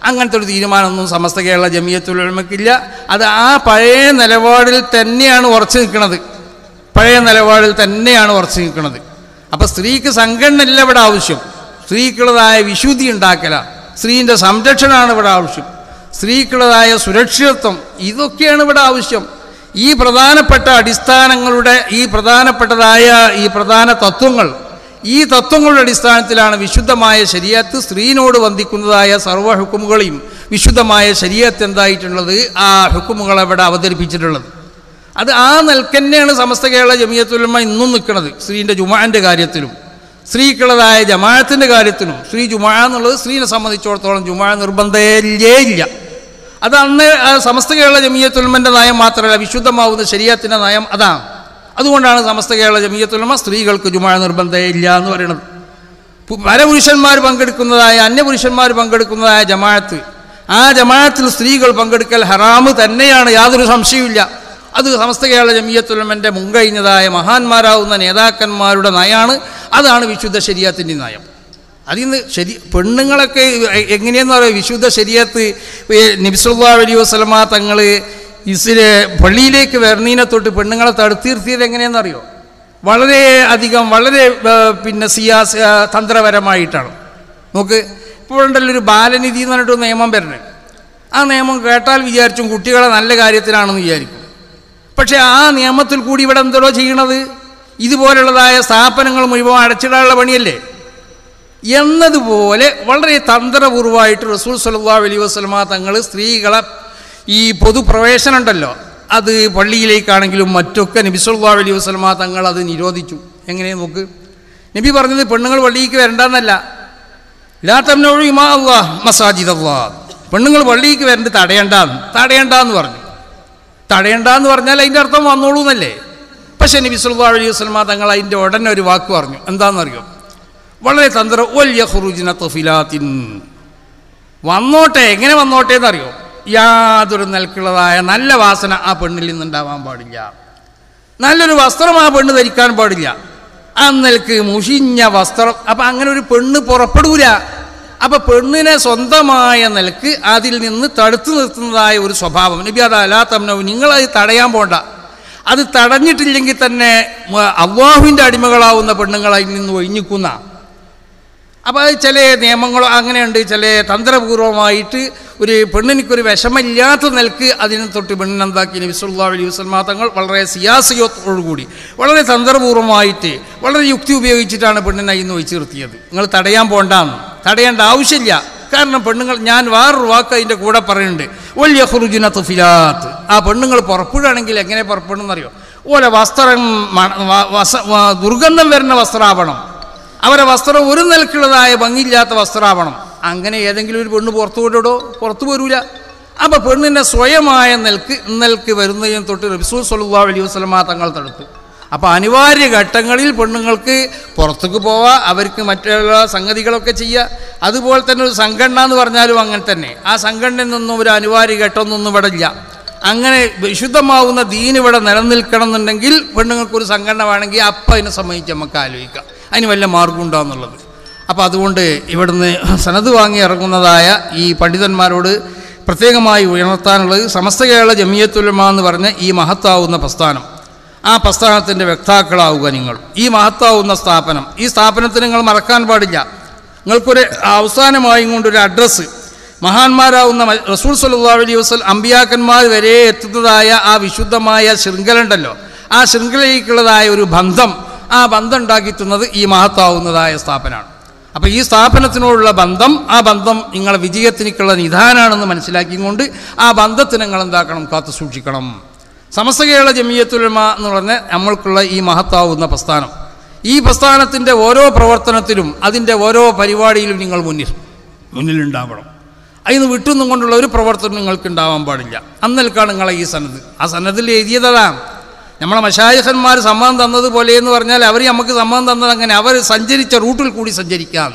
അങ്ങനത്തെ ഒരു തീരുമാനമൊന്നും സമസ്ത കേരള ജമിയത്തുൽ ഉലമയ്ക്കില്ല. അത് ആ പഴയ നിലപാടിൽ തന്നെയാണ് ഉറച്ചു നിൽക്കുന്നത്. അപ്പോൾ സ്ത്രീക്ക് സംഘടന അല്ല ഇവിടെ ആവശ്യം. സ്ത്രീക്കുള്ളതായ വിശുദ്ധി ഉണ്ടാക്കല, സ്ത്രീൻ്റെ സംരക്ഷണമാണ് ഇവിടെ ആവശ്യം. സ്ത്രീക്കുള്ളതായ സുരക്ഷിതത്വം, ഇതൊക്കെയാണ് ഇവിടെ ആവശ്യം. ഈ പ്രധാനപ്പെട്ട അടിസ്ഥാനങ്ങളുടെ ഈ പ്രധാന തത്വങ്ങൾ, ഈ തത്വങ്ങളുടെ അടിസ്ഥാനത്തിലാണ് വിശുദ്ധമായ ശരീഅത്ത് സ്ത്രീനോട് വന്ദിക്കുന്നതായ സർവ്വ ഹുക്കുമുകളെയും വിശുദ്ധമായ ശരീഅത്ത് എന്തായിട്ടുള്ളത്, ആ ഹുക്കുമുകൾ അവിടെ അവതരിപ്പിച്ചിട്ടുള്ളത്. അത് ആ നിൽക്കന്നെയാണ് സമസ്ത കേരള ജമിയത്തുൽ ഉലമ ഇന്നും നിൽക്കുന്നത്. സ്ത്രീൻ്റെ ജുമുഅൻ്റെ കാര്യത്തിലും സ്ത്രീക്കുള്ളതായ ജമാഅത്തിൻ്റെ കാര്യത്തിലും. സ്ത്രീ ജുമുഅ എന്നുള്ളത് സ്ത്രീനെ സംബന്ധിച്ചിടത്തോളം ജുമുഅ നിർബന്ധമേ ഇല്ല. അത് അന്ന് സമസ്ത കേരള ജമിയത്തുൽ ഉലമയുടെ നയം മാത്രമല്ല, വിശുദ്ധമാവുന്ന ശരീഅത്തിൻ്റെ നയം അതാണ്. അതുകൊണ്ടാണ് സമസ്ത കേരള ജമിയത്തുൽ ഉലമ സ്ത്രീകൾക്ക് ജുമുഅ നിർബന്ധമേ ഇല്ല എന്ന് പറയുന്നത്. പരപുരുഷന്മാർ പങ്കെടുക്കുന്നതായ അന്യപുരുഷന്മാർ പങ്കെടുക്കുന്നതായ ജമാഅത്ത്, ആ ജമാഅത്തിൽ സ്ത്രീകൾ പങ്കെടുക്കൽ ഹറാമ് തന്നെയാണ്, യാതൊരു സംശയവുമില്ല. അത് സമസ്ത കേരള ജമിയത്തുൽ ഉലമയുടെ മുൻകഴിഞ്ഞതായ മഹാന്മാരാവുന്ന നേതാക്കന്മാരുടെ നയമാണ്. അതാണ് വിശുദ്ധ ശരീഅത്തിൻ്റെ നയം. അതിന്ന് പെണ്ണുങ്ങളൊക്കെ എങ്ങനെയെന്ന് പറയുക, വിശുദ്ധ ശരീഅത്ത് നബി സല്ലല്ലാഹു അലൈഹി വസല്ലമ തങ്ങൾ പള്ളിയിലേക്ക് വരണീനെ തൊട്ട് പെണ്ണുങ്ങളെ തടുത്തിർത്തിയത് എങ്ങനെയെന്നറിയോ? വളരെ പിന്നെ തന്ത്രപരമായിട്ടാണ്. നോക്ക്, ഇപ്പോഴുണ്ടല്ലോ ഒരു ബാലനിധി എന്ന് പറഞ്ഞിട്ട് നിയമം വരുന്നത്. ആ നിയമം കേട്ടാൽ വിചാരിച്ചും കുട്ടികളെ നല്ല കാര്യത്തിലാണെന്ന് വിചാരിക്കും. പക്ഷേ ആ നിയമത്തിൽ കൂടി ഇവിടെ എന്തോ ചെയ്യണത്, ഇതുപോലുള്ളതായ സ്ഥാപനങ്ങൾ മുഴുവൻ അടച്ചിടാനുള്ള പണിയല്ലേ എന്നതുപോലെ വളരെ തന്ത്രപൂർവമായിട്ട് റസൂൽ സല്ലല്ലാഹു അലൈഹി വസല്ലമ തങ്ങൾ സ്ത്രീകളെ ഈ പൊതുപ്രവേശനം ഉണ്ടല്ലോ, അത് പള്ളിയിലേക്കാണെങ്കിലും മറ്റൊക്കെ നബി സല്ലല്ലാഹു അലൈഹി വസല്ലമ തങ്ങൾ അത് നിരോധിച്ചു. എങ്ങനെ നോക്ക്, നബി പറഞ്ഞത് പെണ്ണുങ്ങൾ പള്ളിയിലേക്ക് വരണ്ടെന്നല്ല, ലാ തംനഉ ഇമാ അല്ലാഹ് മസാജിദല്ലാഹ്, പെണ്ണുങ്ങൾ പള്ളിയിലേക്ക് വരേണ്ടത് തടയണ്ടെന്ന് പറഞ്ഞു. തടയണ്ടെന്ന് പറഞ്ഞാൽ അതിൻ്റെ അർത്ഥം വന്നോളൂ എന്നല്ലേ. പക്ഷേ നബി സല്ലല്ലാഹു അലൈഹി വസല്ലമ തങ്ങൾ അതിൻ്റെ ഉടനെ ഒരു വാക്ക് പറഞ്ഞു. എന്താണെന്നറിയോ? വളരെ വന്നോട്ടെ. എങ്ങനെ വന്നോട്ടെ എന്നറിയോ? യാതൊരു നിലക്കുള്ളതായ നല്ല വാസന ആ പെണ്ണിൽ നിന്നുണ്ടാവാൻ പാടില്ല, നല്ലൊരു വസ്ത്രം ആ പെണ്ണ് ധരിക്കാൻ പാടില്ല, ആ നിലക്ക് മുഷിഞ്ഞ വസ്ത്രം. അപ്പം അങ്ങനെ ഒരു പെണ്ണ് പുറപ്പെടൂല. അപ്പം പെണ്ണിനെ സ്വന്തമായ നിലക്ക് അതിൽ നിന്ന് തടുത്തു നിർത്തുന്നതായ ഒരു സ്വഭാവം നബി അത് അലാ തംനഉ, നിങ്ങളത് തടയാൻ പോണ്ട. അത് തടഞ്ഞിട്ടില്ലെങ്കിൽ തന്നെ അല്ലാഹുവിൻ്റെ അടിമകളാവുന്ന പെണ്ണുങ്ങൾ അതിൽ നിന്ന് ഒഴിഞ്ഞിക്കുന്ന. അപ്പോൾ അത് ചില നിയമങ്ങളോ അങ്ങനെയുണ്ട്, ചില തന്ത്രപൂർവമായിട്ട് ഒരു പെണ്ണിനൊരു വിഷമമില്ലാത്ത നിലക്ക് അതിനെ തൊട്ട് പെണ്ണിനെന്താക്കി നബി സല്ലല്ലാഹു അലൈഹി വസല്ലമ തങ്ങൾ വളരെ സിയാസയോടുകൂടി വളരെ തന്ത്രപൂർവമായിട്ട് വളരെ യുക്തി ഉപയോഗിച്ചിട്ടാണ് പെണ്ണിനെ ഇന്ന് ഒഴിച്ചു നിർത്തിയത്. നിങ്ങൾ തടയാൻ പോണ്ടാന്ന്, തടയേണ്ട ആവശ്യമില്ല. കാരണം പെണ്ണുങ്ങൾ, ഞാൻ വേറൊരു വാക്ക് അതിൻ്റെ കൂടെ പറയുന്നുണ്ട്, വൽ യഖ്റുജ്ന തുഫിലാത്ത്, ആ പെണ്ണുങ്ങൾ പുറപ്പെടുകയാണെങ്കിൽ എങ്ങനെ പുറപ്പെടുന്നറിയോ? ഓലെ വസ്ത്രം ദുർഗന്ധം വരുന്ന വസ്ത്രമാവണം, അവരെ വസ്ത്രം ഒരു നിലക്കുള്ളതായ ഭംഗിയില്ലാത്ത വസ്ത്രമാവണം. അങ്ങനെ ഏതെങ്കിലും ഒരു പെണ്ണ് പുറത്തു വരൂല. അപ്പോൾ പെണ്ണിൻ്റെ സ്വയമായ നിലക്ക് വരുന്നതിന് തൊട്ട് റസൂൽ സല്ലല്ലാഹു അലൈഹി വസല്ലമ തങ്ങൾ തടുത്തു. അപ്പോൾ അനിവാര്യ ഘട്ടങ്ങളിൽ പെണ്ണുങ്ങൾക്ക് പുറത്തേക്ക് പോവാം, അവർക്ക് മറ്റുള്ള സംഗതികളൊക്കെ ചെയ്യുക. അതുപോലെ തന്നെ ഒരു സംഘടന എന്ന് പറഞ്ഞാലും അങ്ങനെ തന്നെ, ആ സംഘടനയിൽ നിന്നും ഒരു അനിവാര്യ ഘട്ടമൊന്നും ഇവിടെ ഇല്ല. അങ്ങനെ വിശുദ്ധമാവുന്ന ദീൻ ഇവിടെ നിലനിൽക്കണം എന്നുണ്ടെങ്കിൽ പെണ്ണുങ്ങൾക്കൊരു സംഘടന വേണമെങ്കിൽ അപ്പം അതിനെ സംബന്ധിച്ച് നമുക്ക് ആലോചിക്കാം, അതിന് വല്ല മാർഗം ഉണ്ടാകുന്നുള്ളത്. അപ്പോൾ അതുകൊണ്ട് ഇവിടുന്ന് സനത് വാങ്ങി ഇറങ്ങുന്നതായ ഈ പണ്ഡിതന്മാരോട് പ്രത്യേകമായി ഉയർത്താനുള്ളത്, സമസ്ത കേരള ജമിയത്തുൽ ഉലമ എന്ന് പറഞ്ഞ ഈ മഹത്താവുന്ന പ്രസ്ഥാനം, ആ പ്രസ്ഥാനത്തിൻ്റെ വക്താക്കളാവുക നിങ്ങൾ. ഈ മഹത്താവുന്ന സ്ഥാപനം, ഈ സ്ഥാപനത്തിന് നിങ്ങൾ മറക്കാൻ പാടില്ല. നിങ്ങൾക്കൊരു അവസാനമായും കൊണ്ടൊരു അഡ്രസ്സ്, മഹാന്മാരാവുന്ന റസൂൽ സല്ലല്ലാഹു അലൈഹി വസല്ലം അമ്പിയാക്കന്മാർ വരെ എത്തുന്നതായ ആ വിശുദ്ധമായ ശൃംഖല ഉണ്ടല്ലോ, ആ ശൃംഖലയിലേക്കുള്ളതായ ഒരു ബന്ധം, ആ ബന്ധം ഉണ്ടാക്കിത്തുന്നത് ഈ മഹത്താവുന്നതായ സ്ഥാപനമാണ്. അപ്പോൾ ഈ സ്ഥാപനത്തിനോടുള്ള ബന്ധം, ആ ബന്ധം നിങ്ങളെ വിജയത്തിനുള്ള നിധാനാണെന്ന് മനസ്സിലാക്കിക്കൊണ്ട് ആ ബന്ധത്തിന് നിങ്ങൾ എന്താക്കണം, കാത്തു സൂക്ഷിക്കണം. സമസ്ത കേരള ജമിയത്തുൽ ഉലമ എന്ന് പറഞ്ഞ നമ്മൾക്കുള്ള ഈ മഹത്താവുന്ന പ്രസ്ഥാനം, ഈ പ്രസ്ഥാനത്തിൻ്റെ ഓരോ പ്രവർത്തനത്തിലും അതിൻ്റെ ഓരോ പരിപാടിയിലും നിങ്ങൾ മുന്നിലുണ്ടാവണം. അതിന് വിട്ടുനിന്നും കൊണ്ടുള്ള ഒരു പ്രവർത്തനം നിങ്ങൾക്ക് ഉണ്ടാവാൻ പാടില്ല. അന്നൽക്കാണ് നിങ്ങളെ ഈ സനത്, ആ സനതിൽ എഴുതിയതാണ്. നമ്മളെ മശായിഖന്മാർ സമ്മതം തന്നതുപോലെ എന്ന് പറഞ്ഞാൽ അവർ നമുക്ക് സമ്മതം തന്നത് അങ്ങനെ, അവർ സഞ്ചരിച്ച റൂട്ടിൽ കൂടി സഞ്ചരിക്കാം.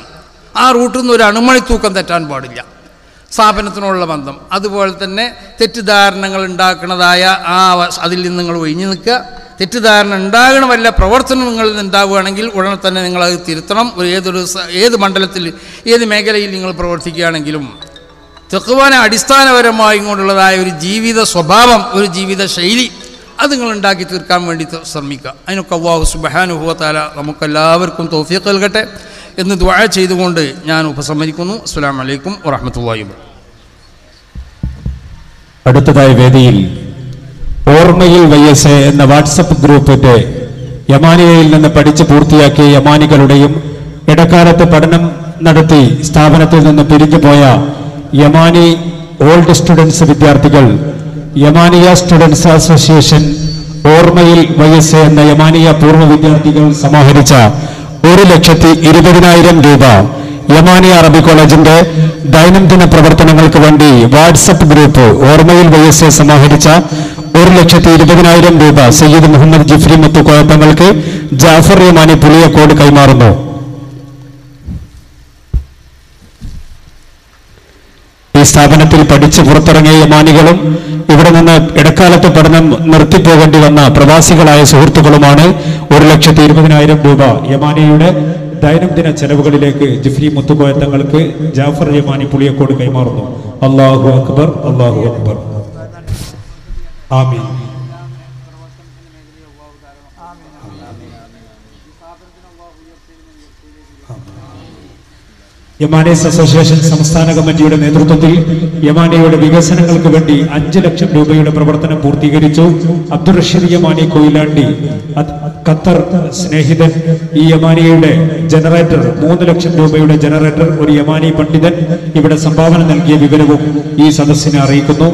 ആ റൂട്ടിൽ നിന്ന് ഒരു അണുമണി തൂക്കം തെറ്റാൻ പാടില്ല. സ്ഥാപനത്തിനുള്ള ബന്ധം, അതുപോലെ തന്നെ തെറ്റിദ്ധാരണകൾ ഉണ്ടാക്കുന്നതായ അതിൽ നിന്ന് നിങ്ങൾ ഒഴിഞ്ഞു നിൽക്കുക. തെറ്റിദ്ധാരണ ഉണ്ടാകണ വല്ല പ്രവർത്തനം നിങ്ങളിൽ നിന്ന് ഉണ്ടാവുകയാണെങ്കിൽ ഉടനെ തന്നെ നിങ്ങളത് തിരുത്തണം. ഏത് മണ്ഡലത്തിൽ, ഏത് മേഖലയിൽ നിങ്ങൾ പ്രവർത്തിക്കുകയാണെങ്കിലും തഖ്വാനെ അടിസ്ഥാനപരമായി കൊണ്ടുള്ളതായ ഒരു ജീവിത സ്വഭാവം, ഒരു ജീവിത ശൈലി അത് നിങ്ങൾ ഉണ്ടാക്കി തീർക്കാൻ വേണ്ടി ശ്രമിക്കുക. അതിനൊക്കെ അല്ലാഹു സുബ്ഹാനഹു വ തആല നമുക്കെല്ലാവർക്കും തൗഫീഖ് നൽകട്ടെ എന്ന് ദുആ ചെയ്തുകൊണ്ട് ഞാൻ ഉപസംഹരിക്കുന്നു. അസ്സലാമു അലൈക്കും വറഹ്മത്തുള്ളാഹി വബറകാതുഹു. അടുത്തതായി വേദിയിൽ ഓർമ്മയിൽ വയസ്സ് എന്ന വാട്സപ്പ് ഗ്രൂപ്പിന്റെ യമാനിയയിൽ നിന്ന് പഠിച്ച് പൂർത്തിയാക്കിയ യമാനികളുടെയും ഇടക്കാലത്ത് പഠനം നടത്തി സ്ഥാപനത്തിൽ നിന്ന് പിരിഞ്ഞുപോയ യമാനി ഓൾഡ് സ്റ്റുഡൻസ് വിദ്യാർത്ഥികൾ യമാനിയ സ്റ്റുഡൻസ് അസോസിയേഷൻ ഓർമ്മയിൽ വയസ്സ് എന്ന യമാനിയ പൂർവ്വ വിദ്യാർത്ഥികൾ സമാഹരിച്ച 1,20,000 രൂപ യമാനിയ അറബി കോളേജിന്റെ ദൈനംദിന പ്രവർത്തനങ്ങൾക്ക് വേണ്ടി വാട്സപ്പ് ഗ്രൂപ്പ് ഓർമ്മയിൽ വയസ്സ് സമാഹരിച്ച 1,20,000 രൂപ സയ്യിദ് മുഹമ്മദ് ജിഫ്രി മുത്തുക്കോയത്തങ്ങൾക്ക് ജാഫർ യമാനി പുളിയക്കോട് കൈമാറുന്നു. ഈ സ്ഥാപനത്തിൽ പഠിച്ച് പുറത്തിറങ്ങിയ യമാനികളും ഇവിടെ നിന്ന് ഇടക്കാലത്ത് പഠനം നിർത്തിപ്പോകേണ്ടി വന്ന പ്രവാസികളായ സുഹൃത്തുക്കളുമാണ് 1,20,000 രൂപ യമാനിയുടെ ദൈനംദിന ചെലവുകളിലേക്ക് ജിഫ്രി മുത്തുക്കോയത്തങ്ങൾക്ക് ജാഫർ യമാനി പുളിയക്കോട് കൈമാറുന്നു. അല്ലാഹു അക്ബർ, അല്ലാഹു അക്ബർ. ആമീൻ. യമാനീസ് അസോസിയേഷൻ സംസ്ഥാന കമ്മിറ്റിയുടെ നേതൃത്വത്തിൽ യമാനിയുടെ വികസനങ്ങൾക്ക് വേണ്ടി 5 ലക്ഷം രൂപയുടെ പ്രവർത്തനം പൂർത്തീകരിച്ചു. അബ്ദുൾ റഷീദ് യമാനി കൊയിലാണ്ടി ഖത്തർ സ്നേഹിതൻ ഈ യമാനിയുടെ ജനറേറ്റർ 3 ലക്ഷം രൂപയുടെ ജനറേറ്റർ ഒരു യമാനി പണ്ഡിതൻ ഇവിടെ സംഭാവന നൽകിയ വിവരവും ഈ സദസ്സിനെ അറിയിക്കുന്നു.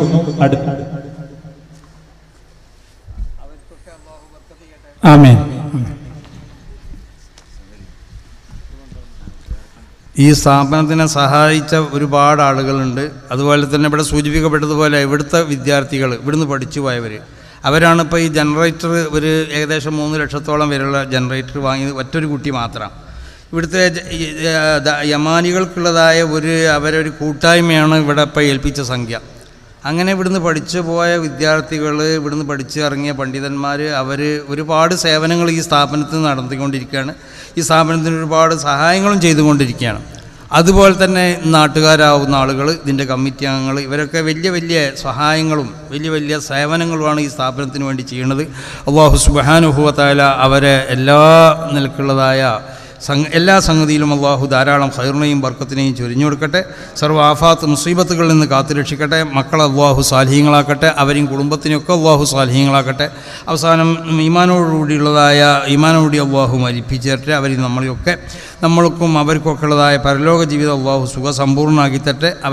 ആമീൻ. ഈ സ്ഥാപനത്തിനെ സഹായിച്ച ഒരുപാട് ആളുകളുണ്ട്. അതുപോലെ തന്നെ ഇവിടെ സൂചിപ്പിക്കപ്പെട്ടതുപോലെ ഇവിടുത്തെ വിദ്യാർത്ഥികൾ, ഇവിടുന്ന് പഠിച്ചു പോയവർ, അവരാണ് ഇപ്പോൾ ഈ ജനറേറ്റർ ഒരു ഏകദേശം 3 ലക്ഷത്തോളം വരെയുള്ള ജനറേറ്റർ വാങ്ങിയത് ഒറ്റൊരു കുട്ടി മാത്രം. ഇവിടുത്തെ യമാനികൾക്കുള്ളതായ അവരൊരു കൂട്ടായ്മയാണ് ഇവിടെ ഇപ്പോൾ ഏൽപ്പിച്ച സംഖ്യ. അങ്ങനെ ഇവിടുന്ന് പഠിച്ചു പോയ വിദ്യാർത്ഥികൾ, ഇവിടുന്ന് പഠിച്ച് ഇറങ്ങിയ പണ്ഡിതന്മാർ, അവർ ഒരുപാട് സേവനങ്ങൾ ഈ സ്ഥാപനത്തിൽ നടത്തിക്കൊണ്ടിരിക്കുകയാണ്. ഈ സ്ഥാപനത്തിന് ഒരുപാട് സഹായങ്ങളും ചെയ്തുകൊണ്ടിരിക്കുകയാണ്. അതുപോലെ തന്നെ നാട്ടുകാരാവുന്ന ആളുകൾ, ഇതിൻ്റെ കമ്മിറ്റി അംഗങ്ങൾ, ഇവരൊക്കെ വലിയ വലിയ സഹായങ്ങളും വലിയ വലിയ സേവനങ്ങളുമാണ് ഈ സ്ഥാപനത്തിന് വേണ്ടി ചെയ്യുന്നത്. അല്ലാഹു സുബ്ഹാനഹു വ തആല അവരെ എല്ലാ നിലക്കുള്ളതായ എല്ലാ സംഗതിയിലും അള്ളാഹു ധാരാളം ഖൈറിനെയും ബർക്കത്തിനെയും ചൊരിഞ്ഞു കൊടുക്കട്ടെ. സർവ്വ ആഫാത്ത് മുസീബത്തുകളിൽ നിന്ന് കാത്തുരക്ഷിക്കട്ടെ. മക്കളെ അള്ളാഹു സാലിഹീങ്ങളാക്കട്ടെ. അവരെയും കുടുംബത്തിനെയൊക്കെ അള്ളാഹു സാലിഹീങ്ങളാക്കട്ടെ. അവസാനം ഈമാനോടുകൂടി അള്ളാഹു മരിപ്പിച്ചേരട്ടെ. അവരെയും നമ്മളെയൊക്കെ, നമ്മൾക്കും അവർക്കൊക്കെ ഉള്ളതായ പരലോക ജീവിതം അള്ളാഹു സുഖസമ്പൂർണ്ണമാക്കി തരട്ടെ.